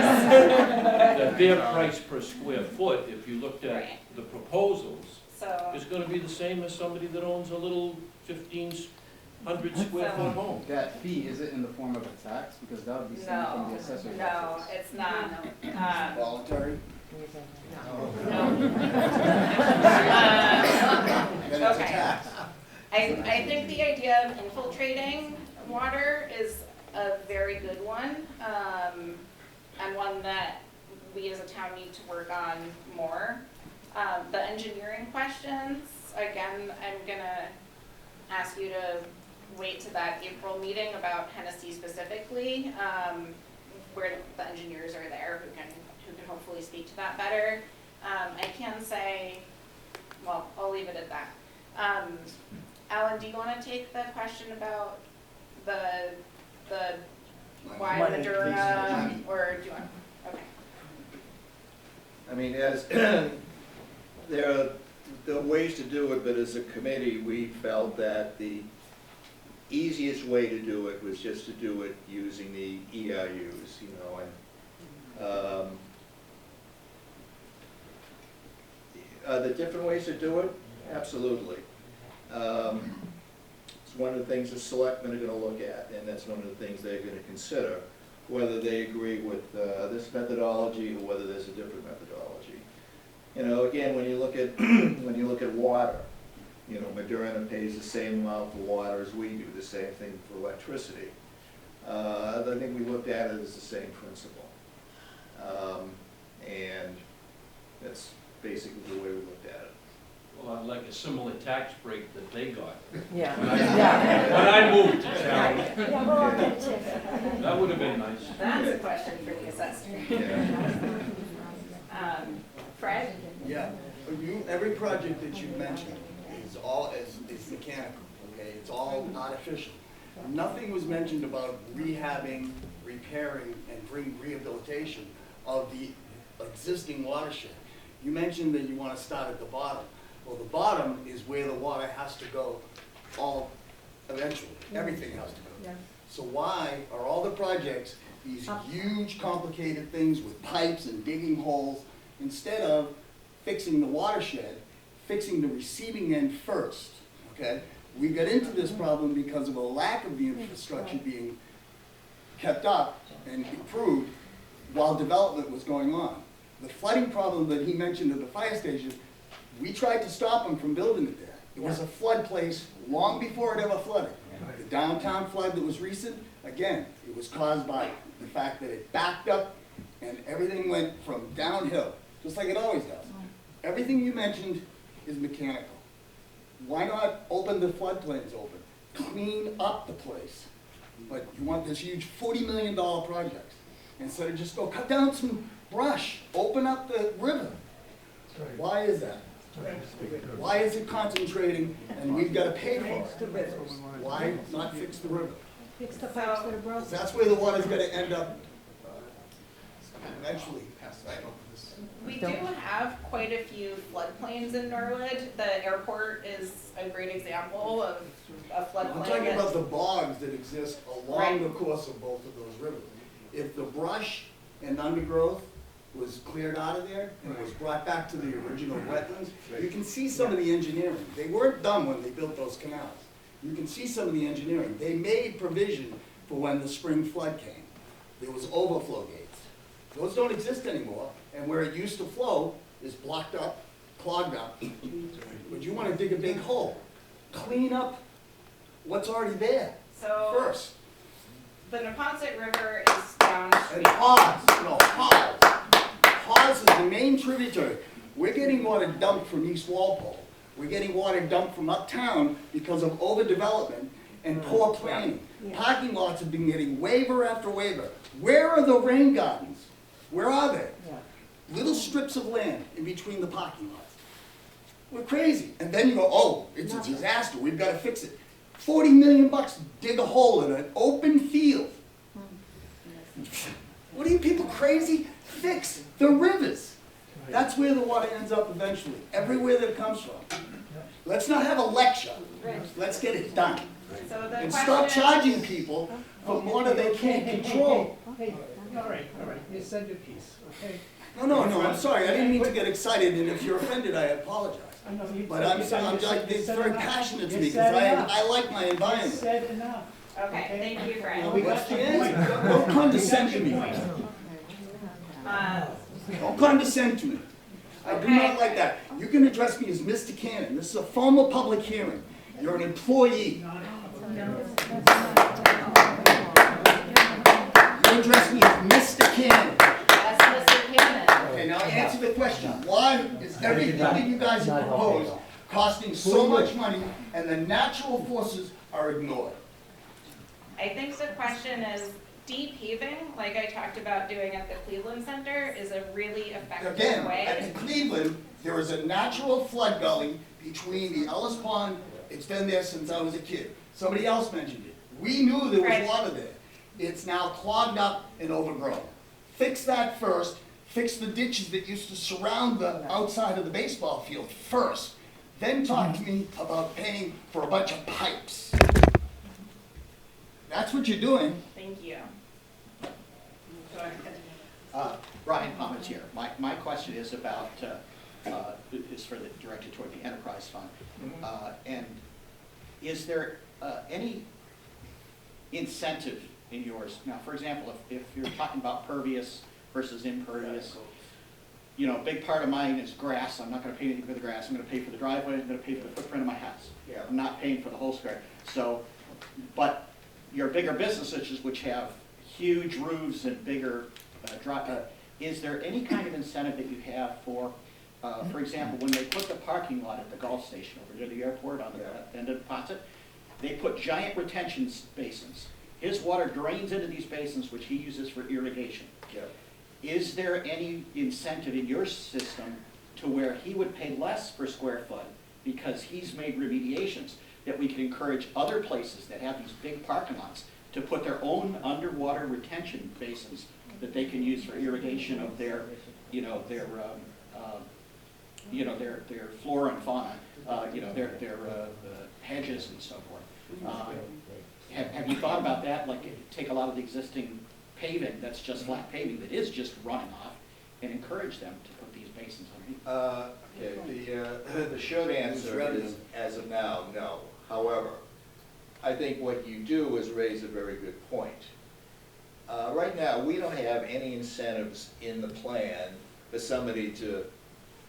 that their price per square foot, if you looked at Right. the proposals, So, is gonna be the same as somebody that owns a little 1,500 square So- foot home. That fee, is it in the form of a tax? Because that would be sent from the assessor's no, office. it's not. Voluntary? Then it's a Okay. tax. I think the idea of infiltrating water is a very good one, and one that we as a town need to work on more. The engineering questions, again, I'm gonna ask you to wait to that April meeting about Hennessy specifically, where the engineers are there who can hopefully speak to that better. I can say, well, I'll leave it at that. Alan, do you wanna take the question about the why Money. Moderna, or do you want, okay. I mean, as, there are ways to do it, but as a committee, we felt that the easiest way to do it was just to do it using the EIUs, you know, and, are there different ways to do it? Absolutely. It's one of the things the selectmen are gonna look at, and that's one of the things they're gonna consider, whether they agree with this methodology or whether there's a different methodology. You know, again, when you look at when you look at water, you know, Moderna pays the same amount for water as we do, the same thing for electricity. I think we looked at it as the same principle, and that's basically the way we looked at it. Well, I'd like a similar tax break that they got. Yeah. When I moved to town, Yeah, we're all good too. that would have been nice. That's a question for the assessor. Fred? Yeah, but every project that you've mentioned is mechanical, okay? It's all artificial. Nothing was mentioned about rehabbing, repairing, and rehabilitation of the existing watershed. You mentioned that you want to start at the bottom. Well, the bottom is where the water has to go eventually. Everything has to go. Yeah. So why are all the projects these huge, complicated things with pipes and digging holes, instead of fixing the watershed, fixing the receiving end first, okay? We got into this problem because of a lack of the infrastructure being kept up and improved while development was going on. The flooding problem that he mentioned at the fire station, we tried to stop him from building it there. It was a flood place long before it ever flooded. The downtown flood that was recent, again, it was caused by the fact that it backed up and everything went from downhill, just like it always does. Everything you mentioned is mechanical. Why not open the floodplains open? Clean up the place. But you want this huge $40 million project. Instead of just go cut down some brush, open up the river. Why is that? Why is it concentrating and we've got to pay for it? Why not fix the river? Fix the pipes that are broken. Because that's where the water's going to end up eventually. We do have quite a few floodplains in Norwood. The airport is a great example of a floodplain. I'm talking that- about the bogs that exist along Right. the course of both of those rivers. If the brush and undergrowth was cleared out of there and was brought back to the original wetlands, you can see some of the engineering. They weren't done when they built those canals. You can see some of the engineering. They made provision for when the spring flood came. There was overflow gates. Those don't exist anymore, and where it used to flow is blocked up, clogged up. But you wanna dig a big hole, clean up what's already there So first. the Neponset River is And downstream. Hawes is the main tributary. We're getting water dumped from East Walpole. We're getting water dumped from uptown because of overdevelopment and poor planning. Yeah. Parking lots have been getting waiver after waiver. Where are the rain gardens? Where are they? Yeah. Little strips of land in between the parking lots. We're crazy. And then you go, oh, it's a disaster, we've gotta fix it. 40 million bucks to dig a hole in an open field. What are you people crazy? Fix the rivers. That's where the water ends up eventually, everywhere that it comes from. Let's not have a lecture. Let's get it done. So the And stop question, charging people for water they can't control. Hey, all right, you said your piece, okay? No, I'm sorry, I didn't mean to get excited, and if you're offended, I apologize. I know you But said- I'm, you said- I'm, you said- you it's said very enough. passionate to You me, said because enough. I like my You environment. said enough. okay, thank you, Now, Fred. we What's got the your answer? point. Don't condescend to me. Uh, Don't condescend to me. I do not like that. You can address me as Mr. Cannon. This is a formal public hearing. You're an employee. You address me as Mr. Cannon. That's Mr. Cannon. Okay, now answer the question. Why is everything that you guys have proposed costing so much money and the natural forces are ignored? I think the question is, deep paving, like I talked about doing at the Cleveland Center, is a really effective Again, way. at Cleveland, there is a natural flood gully between the Ellis Pond. It's been there since I was a kid. Somebody else mentioned it. We knew there was Right. water there. It's now clogged up and overgrown. Fix that first. Fix the ditches that used to surround the outside of the baseball field first. Then talk to me about paying for a bunch of pipes. That's what you're doing. Thank you. Brian Palmetier. My question is about, is for the, directed toward the enterprise fund. And is there any incentive in yours? Now, for example, if you're talking about pervious versus impervious, you know, a big part of mine is grass. I'm not gonna pay anything for the grass. I'm gonna pay for the driveway. I'm gonna pay for the footprint of my house. Yeah. I'm not paying for the whole square. So, but your bigger businesses which have huge roofs and bigger is there any kind of incentive that you have for example, when they put the parking lot at the Gulf Station over near the airport on the end of Ponset, they put giant retention basins. His water drains into these basins, which he uses for irrigation. Yeah. Is there any incentive in your system to where he would pay less per square foot because he's made remediations, that we can encourage other places that have these big parking lots to put their own underwater retention basins that they can use for irrigation of their, you know, their flora and fauna, their hedges and so forth. Have you thought about that? Like, take a lot of the existing paving that's just flat paving that is just running off, and encourage them to put these basins underneath. Okay, the short answer is, as of now, no. However, I think what you do is raise a very good point. Right now, we don't have any incentives in the plan for somebody to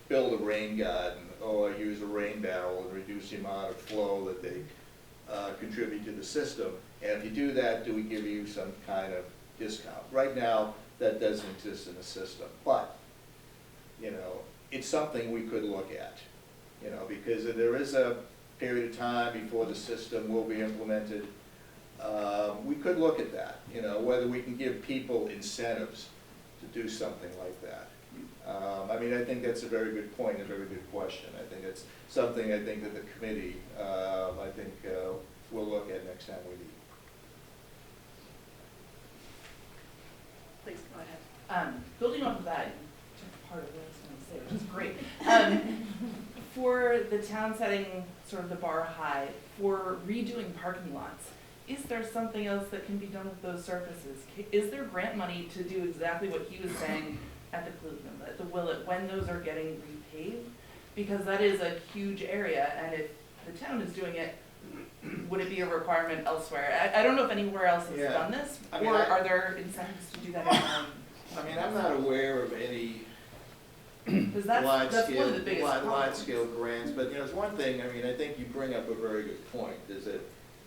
build a rain garden or use a rain barrel and reduce the amount of flow that they contribute to the system. And if you do that, do we give you some kind of discount? Right now, that doesn't exist in the system, but, you know, it's something we could look at, you know, because there is a period of time before the system will be implemented. We could look at that, you know, whether we can give people incentives to do something like that. I mean, I think that's a very good point, a very good question. I think it's something I think that the committee, will look at next time we meet. Please go ahead. building off of that, part of what I was gonna say, which is great. For the town setting sort of the bar high, for redoing parking lots, is there something else that can be done with those surfaces? Is there grant money to do exactly what he was saying at the Clubman, at the Willet, when those are getting repaved? Because that is a huge area, and if the town is doing it, would it be a requirement elsewhere? I don't know if anywhere else has Yeah. done this, I mean, or are there incentives to do that in town? I mean, I'm not aware of any Because that's one of the biggest large problems. scale grants, but you know, it's one thing, I mean, I think you bring up a very good point, is that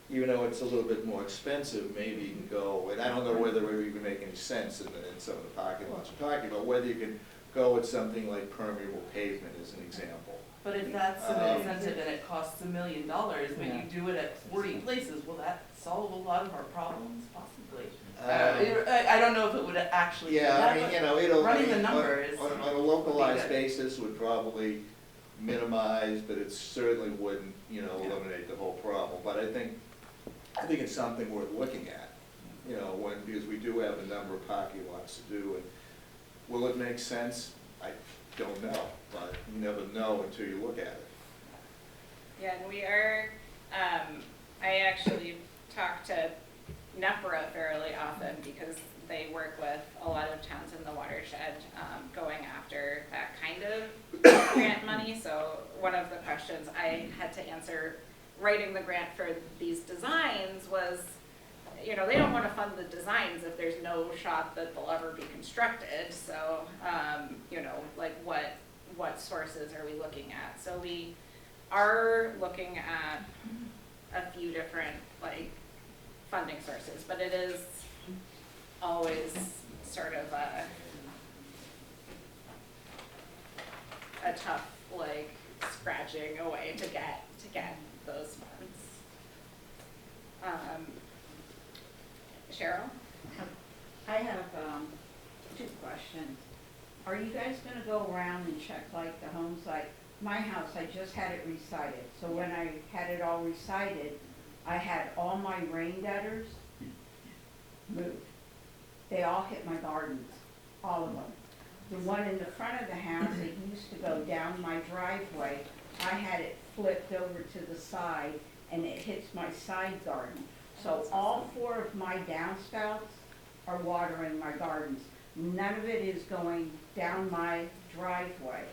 even though it's a little bit more expensive, maybe you can go, and I don't know whether it would even make any sense in some of the parking lots we're talking about, whether you can go with something like permeable pavement as an example. But if that's an incentive and it costs $1 million, but you do it at 40 places, will that solve a lot of our problems? Possibly. I don't know if it would actually do Yeah, that, I mean, but you know, it'll, running I mean, the number is on a localized good. basis would probably minimize, but it certainly wouldn't, you know, eliminate the whole problem. But I think it's something worth looking at, you know, because we do have a number of parking lots to do, and will it make sense? I don't know, but you never know until you look at it. Yeah, and we are, I actually talk to NEPRA fairly often because they work with a lot of towns in the watershed going after that kind of grant money. So one of the questions I had to answer writing the grant for these designs was, you know, they don't want to fund the designs if there's no shot that they'll ever be constructed. So, you know, like what sources are we looking at? So we are looking at a few different like funding sources, but it is always sort of a tough like scratching away to get those funds. Cheryl? I have, 2 questions. Are you guys gonna go around and check like the homes, like my house, I just had it recited. So when I had it all recited, I had all my rain gutters moved. They all hit my gardens, all of them. The one in the front of the house, it used to go down my driveway. I had it flipped over to the side and it hits my side garden. So all 4 of my downspouts are watering my gardens. None of it is going down my driveway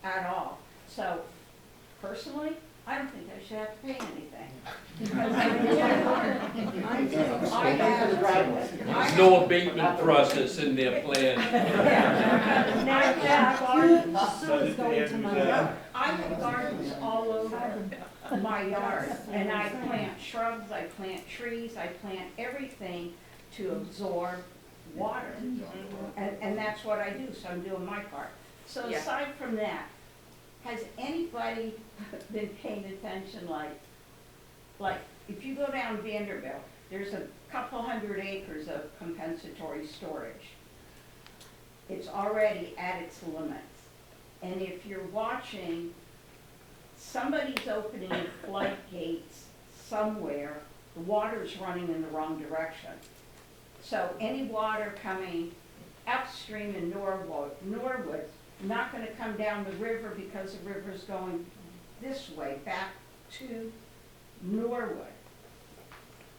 at all. So personally, I don't think I should have to pay anything. Because I have There's no abatement process in their plan. I have gardens all over my yard, and I plant shrubs, I plant trees, I plant everything to absorb water. And that's what I do, so I'm doing my part. So aside from that, has anybody been paying attention, like if you go down Vanderbilt, there's a couple 100 acres of compensatory storage. It's already at its limits. And if you're watching, somebody's opening floodgates somewhere, the water's running in the wrong direction. So any water coming upstream in Norwood, not gonna come down the river because the river's going this way, back to Norwood.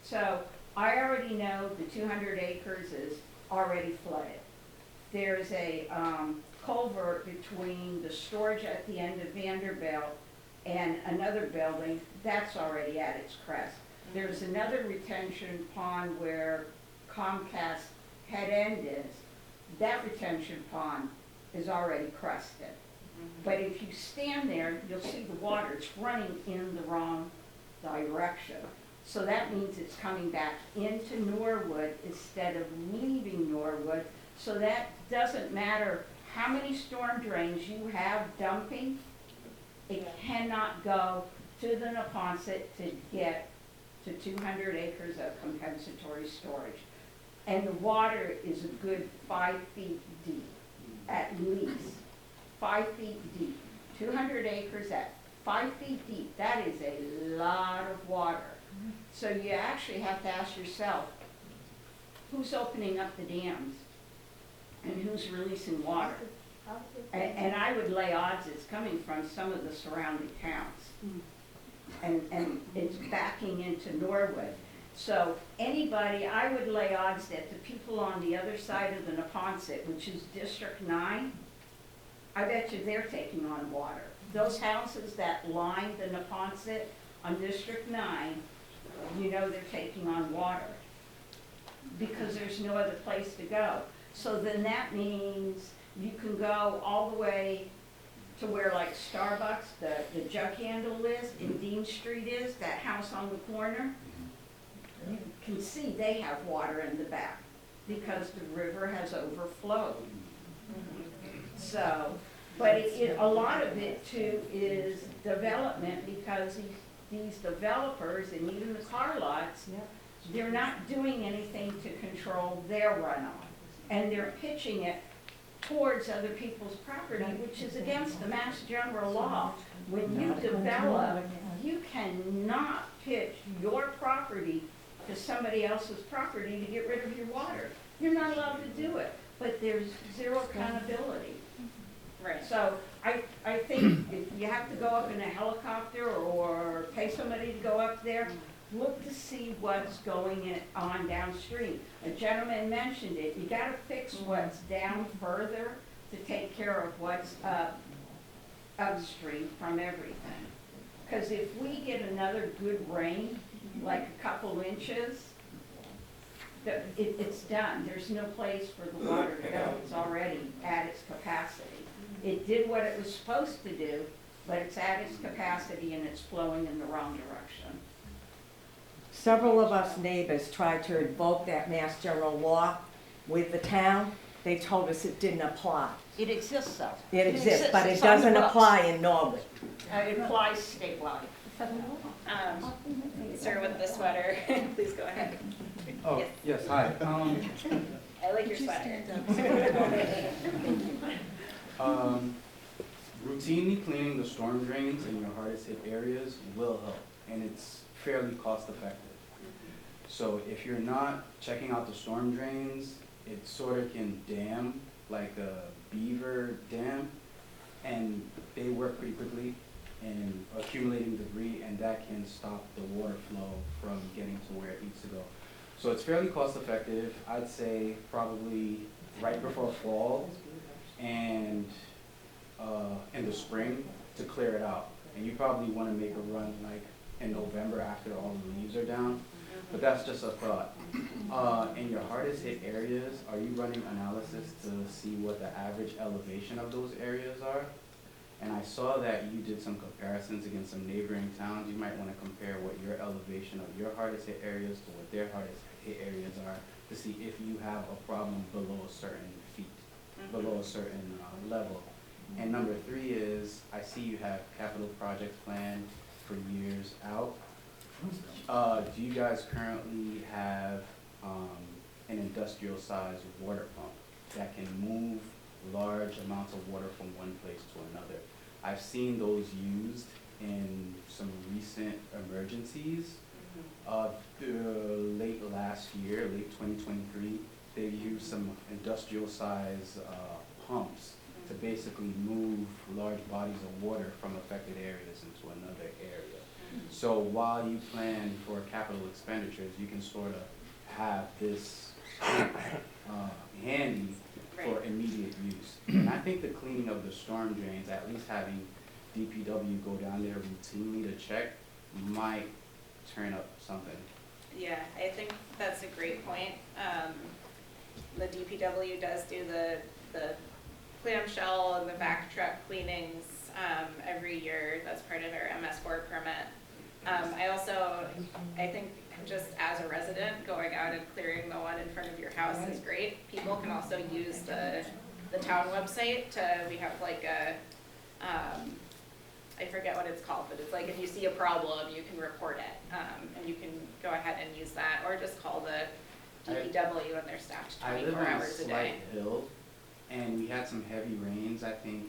So I already know the 200 acres is already flooded. There's a culvert between the storage at the end of Vanderbilt and another building, that's already at its crest. There's another retention pond where Comcast head end is. That retention pond is already crested. But if you stand there, you'll see the water, it's running in the wrong direction. So that means it's coming back into Norwood instead of leaving Norwood. So that doesn't matter how many storm drains you have dumping, it cannot go to the Neponset to get to 200 acres of compensatory storage. And the water is a good 5 feet deep, at least 5 feet deep. 200 acres at 5 feet deep, that is a lot of water. So you actually have to ask yourself, who's opening up the dams? and who's releasing water. And I would lay odds it's coming from some of the surrounding towns. And it's backing into Norwood. So anybody, I would lay odds that the people on the other side of the Neponset, which is District 9, I bet you they're taking on water. Those houses that line the Neponset on District 9, you know they're taking on water because there's no other place to go. So then that means you can go all the way to where like Starbucks, the jug handle is, and Dean Street is, that house on the corner. You can see they have water in the back because the river has overflowed. So, but a lot of it too is development because these developers and even the car lots, they're not doing anything to control their runoff. And they're pitching it towards other people's property, which is against the Mass General Law. When you develop, you cannot pitch your property to somebody else's property to get rid of your water. You're not allowed to do it, but there's zero accountability. Right. So I think if you have to go up in a helicopter or pay somebody to go up there, look to see what's going on downstream. A gentleman mentioned it. You gotta fix what's down further to take care of what's upstream from everything. Because if we get another good rain, like a couple inches, it's done. There's no place for the water to go. It's already at its capacity. It did what it was supposed to do, but it's at its capacity and it's flowing in the wrong direction. Several of us neighbors tried to invoke that Mass General Law with the town. They told us it didn't apply. It exists though. It exists, but it It's on the doesn't books. apply in Norwood. It applies statewide. Sir with the sweater, please go ahead. Oh, yes, hi. I like your sweater. Routinely cleaning the storm drains in your hardest hit areas will help, and it's fairly cost effective. So if you're not checking out the storm drains, it sort of can dam, like a beaver dam, and they work pretty quickly in accumulating debris, and that can stop the water flow from getting to where it needs to go. So it's fairly cost effective. I'd say probably right before fall and in the spring to clear it out. And you probably want to make a run like in November after all the leaves are down. But that's just a thought. In your hardest hit areas, are you running analysis to see what the average elevation of those areas are? And I saw that you did some comparisons against some neighboring towns. You might want to compare what your elevation of your hardest hit areas to what their hardest hit areas are to see if you have a problem below a certain feet, below a certain level. And number 3 is, I see you have capital projects planned for years out. Do you guys currently have an industrial sized water pump that can move large amounts of water from one place to another? I've seen those used in some recent emergencies. Late last year, late 2023, they used some industrial size pumps to basically move large bodies of water from affected areas into another area. So while you plan for capital expenditures, you can sort of have this handy for immediate use. And I think the cleaning of the storm drains, at least having DPW go down there routinely to check, might turn up something. Yeah, I think that's a great point. The DPW does do the clamshell and the back truck cleanings every year. That's part of our MS4 permit. I think just as a resident, going out and clearing the one in front of your house is great. People can also use the town website we have like a, I forget what it's called, but it's like if you see a problem, you can report it. And you can go ahead and use that, or just call the DPW and their staff 24 hours a day. I live on a slight hill, and we had some heavy rains, I think,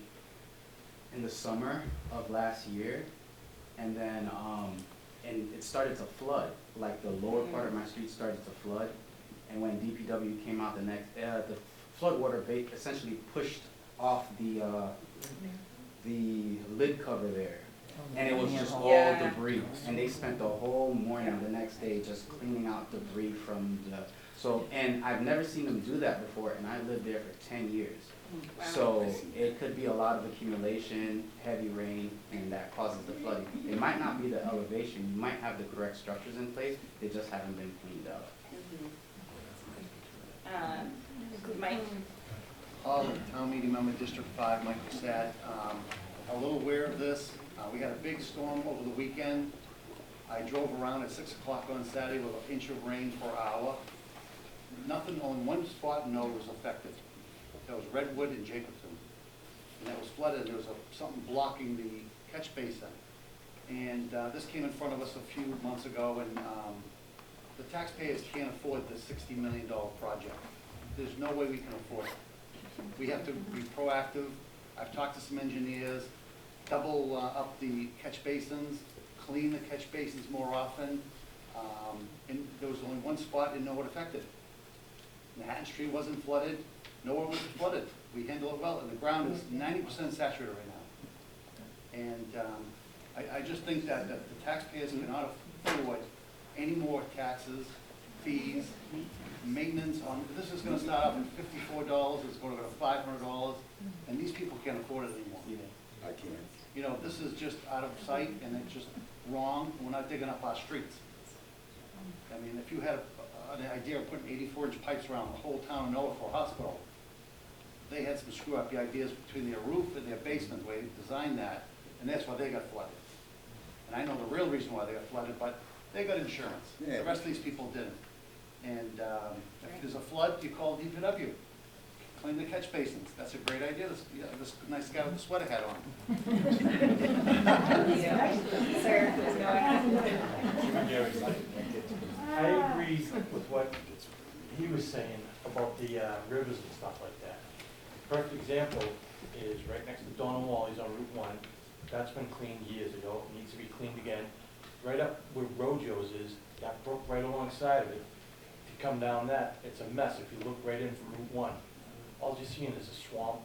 in the summer of last year. And then, and it started to flood, like the lower part of my street started to flood. And when DPW came out the floodwater essentially pushed off the lid cover there. And it was just all Yeah. debris. And they spent the whole morning the next day just cleaning out debris from and I've never seen them do that before, and I lived there for 10 years. Wow. So it could be a lot of accumulation, heavy rain, and that causes the flooding. It might not be the elevation, you might have the correct structures in place, they just haven't been cleaned out. Mike? Town meeting member, District 5, Michael Sad. A little aware of this. We had a big storm over the weekend. I drove around at 6 o'clock on Saturday with an inch of rain per hour. Nothing, on one spot, no, was affected. That was Redwood and Jacobson. And that was flooded. There was something blocking the catch basin. And this came in front of us a few months ago, and the taxpayers can't afford this $60 million project. There's no way we can afford it. We have to be proactive. I've talked to some engineers, double up the catch basins, clean the catch basins more often. And there was only one spot in nowhere affected. Manhattan Street wasn't flooded, nowhere was flooded. We handle it well, and the ground is 90% saturated right now. And I just think that the taxpayers cannot afford any more taxes, fees, maintenance on, this is gonna start off at $54, it's gonna go to $500, and these people can't afford it anymore. I can't. You know, this is just out of sight, and it's just wrong, we're not digging up our streets. I mean, if you had an idea of putting 84-inch pipes around the whole town of Norwood for a hospital, they had some screw up ideas between their roof and their basement, where they designed that, and that's why they got flooded. And I know the real reason why they got flooded, but they got insurance. Yeah. The rest of these people didn't. And if there's a flood, you call DPW. Clean the catch basins. That's a great idea. This nice guy with the sweater hat on. Sir, please go ahead. I agree with what he was saying about the rivers and stuff like that. Perfect example is right next to Donald Wally's on Route 1. That's been cleaned years ago. It needs to be cleaned again. Right up where Rojo's is, that brook right alongside of it. If you come down that, it's a mess if you look right in from Route 1. All you're seeing is a swamp,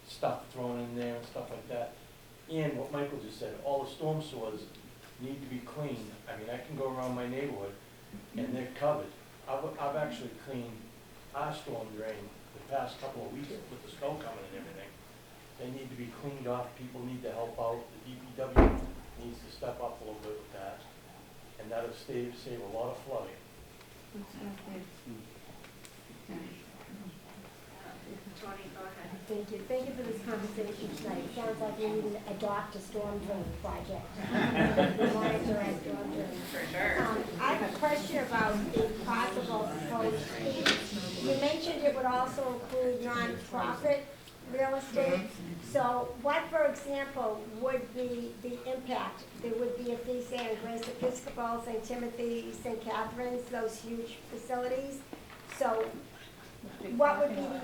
stuff thrown in there and stuff like that. And what Michael just said, all the storm sewers need to be cleaned. I mean, I can go around my neighborhood and they're covered. I've actually cleaned our storm drain the past couple of weeks with the snow coming and everything. They need to be cleaned off. People need to help out. The DPW needs to step up a little bit with that. And that'll save a lot of flooding. Tony, go ahead. Thank you. Thank you for this conversation tonight. It sounds like we need to adopt a storm drain project. We monitor our storm drain. For sure. I have a question about the possible proposed fee. You mentioned it would also include nonprofit real estate. So what, for example, would be the impact? There would be a fee, say, in Grace Episcopal, St. Timothy, St. Catherine's, those huge facilities. So what would be the,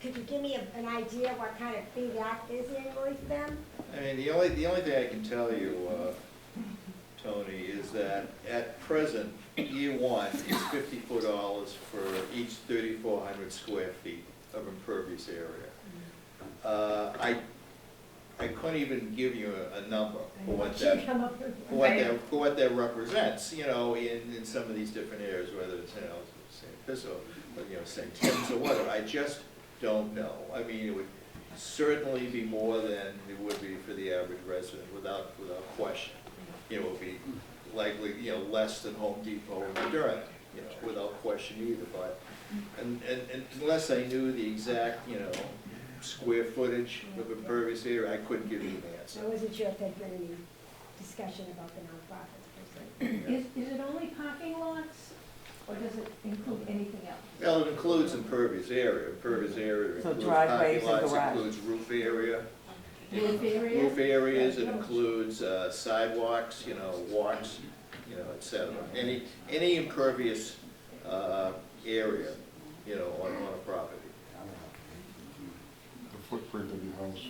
could you give me an idea what kind of fee that is annually for them? I mean, the only thing I can tell you, Tony, is that at present, year one is $54 for each 3,400 square feet of impervious area. I couldn't even give you a number for what that represents, you know, in some of these different areas, whether it's, you know, St. Episcopal, you know, St. Tim's or whatever. I just don't know. I mean, it would certainly be more than it would be for the average resident, without question. You know, it would be likely, you know, less than Home Depot or Moderna, you know, without question either. But and unless I knew the exact, you know, square footage of impervious area, I couldn't give you an answer. I wasn't sure if there'd been any discussion about the nonprofits per se. Is it only parking lots, or does it include anything else? Well, it includes impervious area. Impervious area So includes driveways parking and lots, garage. includes roof area. Roof area? Roof areas, it includes sidewalks, you know, walks, you know, et cetera. Any impervious area, you know, on a property. The footprint of your house.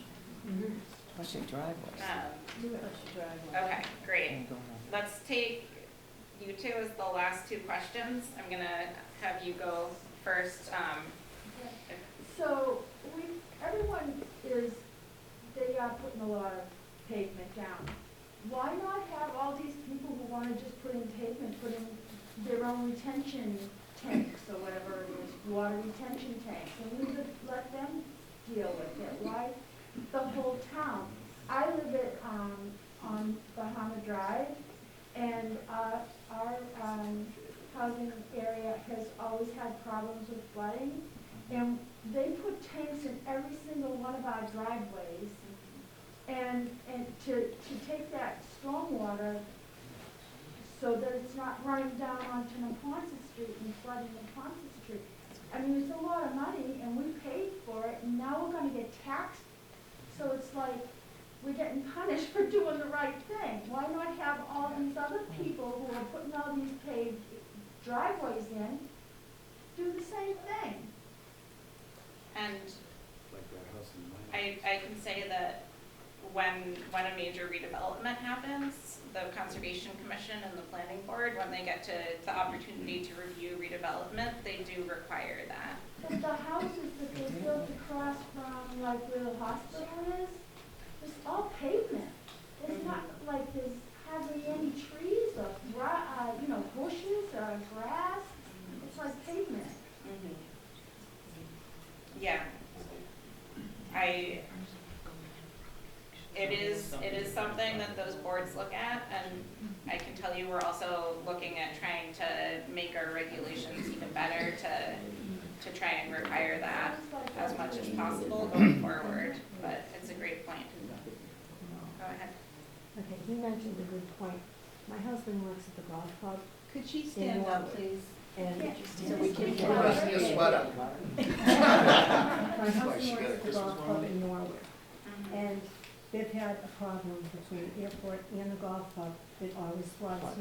What's your driveway? Okay, great. Let's take you two as the last two questions. I'm gonna have you go first. So everyone is, they are putting a lot of pavement down. Why not have all these people who wanna just put in pavement, put in their own retention tanks or whatever it is, water retention tanks, and we would let them deal with it? Why the whole town? I live at, on Bahama Drive, and our housing area has always had problems with flooding, and they put tanks in every single one of our driveways, and to take that stormwater so that it's not running down onto Neponset Street and flooding Neponset Street. I mean, it's a lot of money, and we paid for it, and now we're gonna get taxed, so it's like, we're getting punished for doing the right thing. Why not have all these other people who are putting all these paved driveways in do the same thing? And I can say that when a major redevelopment happens, the Conservation Commission and the Planning Board, when they get to the opportunity to review redevelopment, they do require that. But the houses that they built across from, like, where the hospital is, it's all pavement. It's not like there's hardly any trees or, bushes or grass. It's like pavement. Yeah. It is something that those boards look at, and I can tell you we're also looking at trying to make our regulations even better to try and require that as much as possible going forward, but it's a great point. Go ahead. Okay, you mentioned a good point. My husband works at the golf club. Could she stand up, please? And Yeah. so we can. Put us in your sweater. My husband works at the golf club in Norwood, and they've had a problem between the airport and the golf club. It always floods,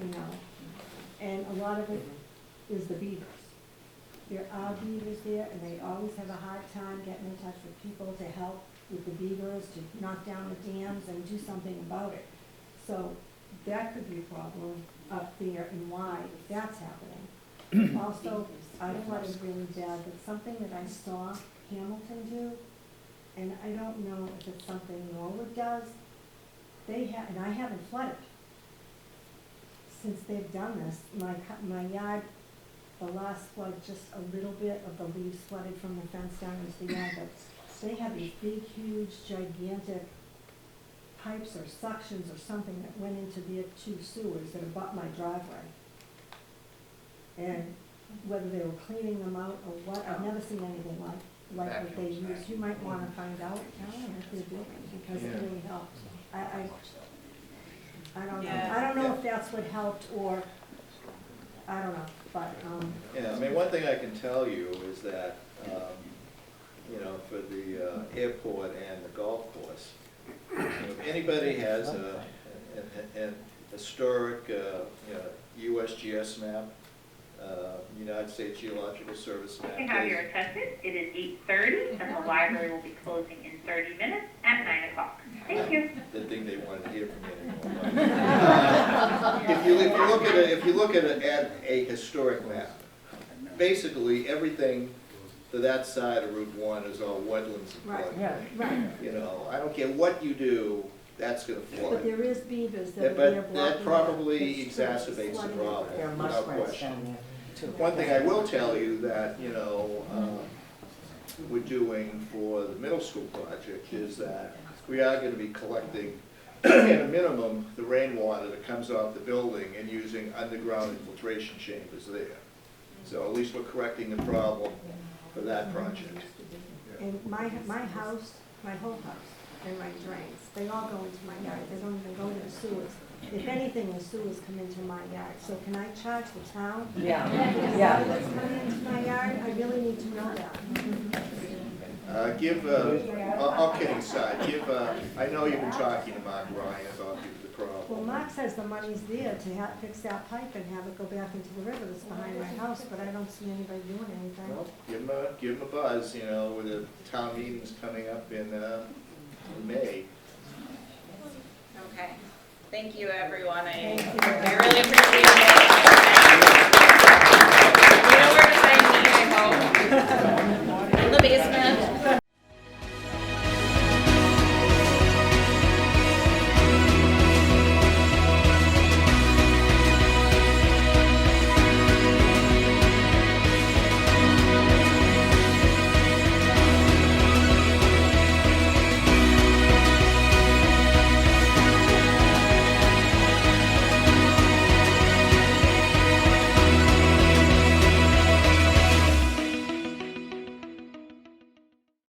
and a lot of it is the beavers. There are beavers there, and they always have a hard time getting in touch with people to help with the beavers, to knock down the dams and do something about it. So that could be a problem up there and why that's happening. Also, I flooded really bad, but something that I saw Hamilton do, and I don't know if it's something Norwood does, and I haven't flooded. Since they've done this, my yard, the last flood, just a little bit of the leaves flooded from the fence down into the yard, but they have these big, huge, gigantic pipes or suctions or something that went into their two sewers that abut my driveway. And whether they were cleaning them out or what, I've never seen anything like what they use. You might wanna find out, Alan, if they're doing it, because it really helps. I don't know. I don't know if that's what helped or, I don't know, but, Yeah, I mean, one thing I can tell you is that, for the airport and the golf course, if anybody has a historic, USGS map, United States Geological Service map. You have your attendance. It is 8:30, and the library will be closing in 30 minutes at 9 o'clock. Thank you. Didn't think they wanted to hear from me anymore. If you look at a historic map, basically everything to that side of Route 1 is all wetlands and floodplain. right. I don't care what you do, that's gonna flood. But there is beavers that are there But blocking. that probably the streets, exacerbates the flooding. problem, There are without muskrats question. down there too. One thing I will tell you that, we're doing for the middle school project is that we are gonna be collecting, at a minimum, the rainwater that comes off the building and using underground infiltration chambers there. So at least we're correcting the problem for that project. And my house, my whole house, and my drains, they all go into my yard, they don't even go to the sewers. If anything, the sewers come into my yard, so can I charge the town? Yeah. For Yeah. the water that's coming into my yard, I really need to know that. All kidding aside, I know you've been talking to Mark Ryan about the problem. Well, Mark says the money's there to fix that pipe and have it go back into the river that's behind my house, but I don't see anybody doing anything. Well, give him a buzz, with the town meetings coming up in May. Okay. Thank you, everyone. Thank you. I really appreciate it.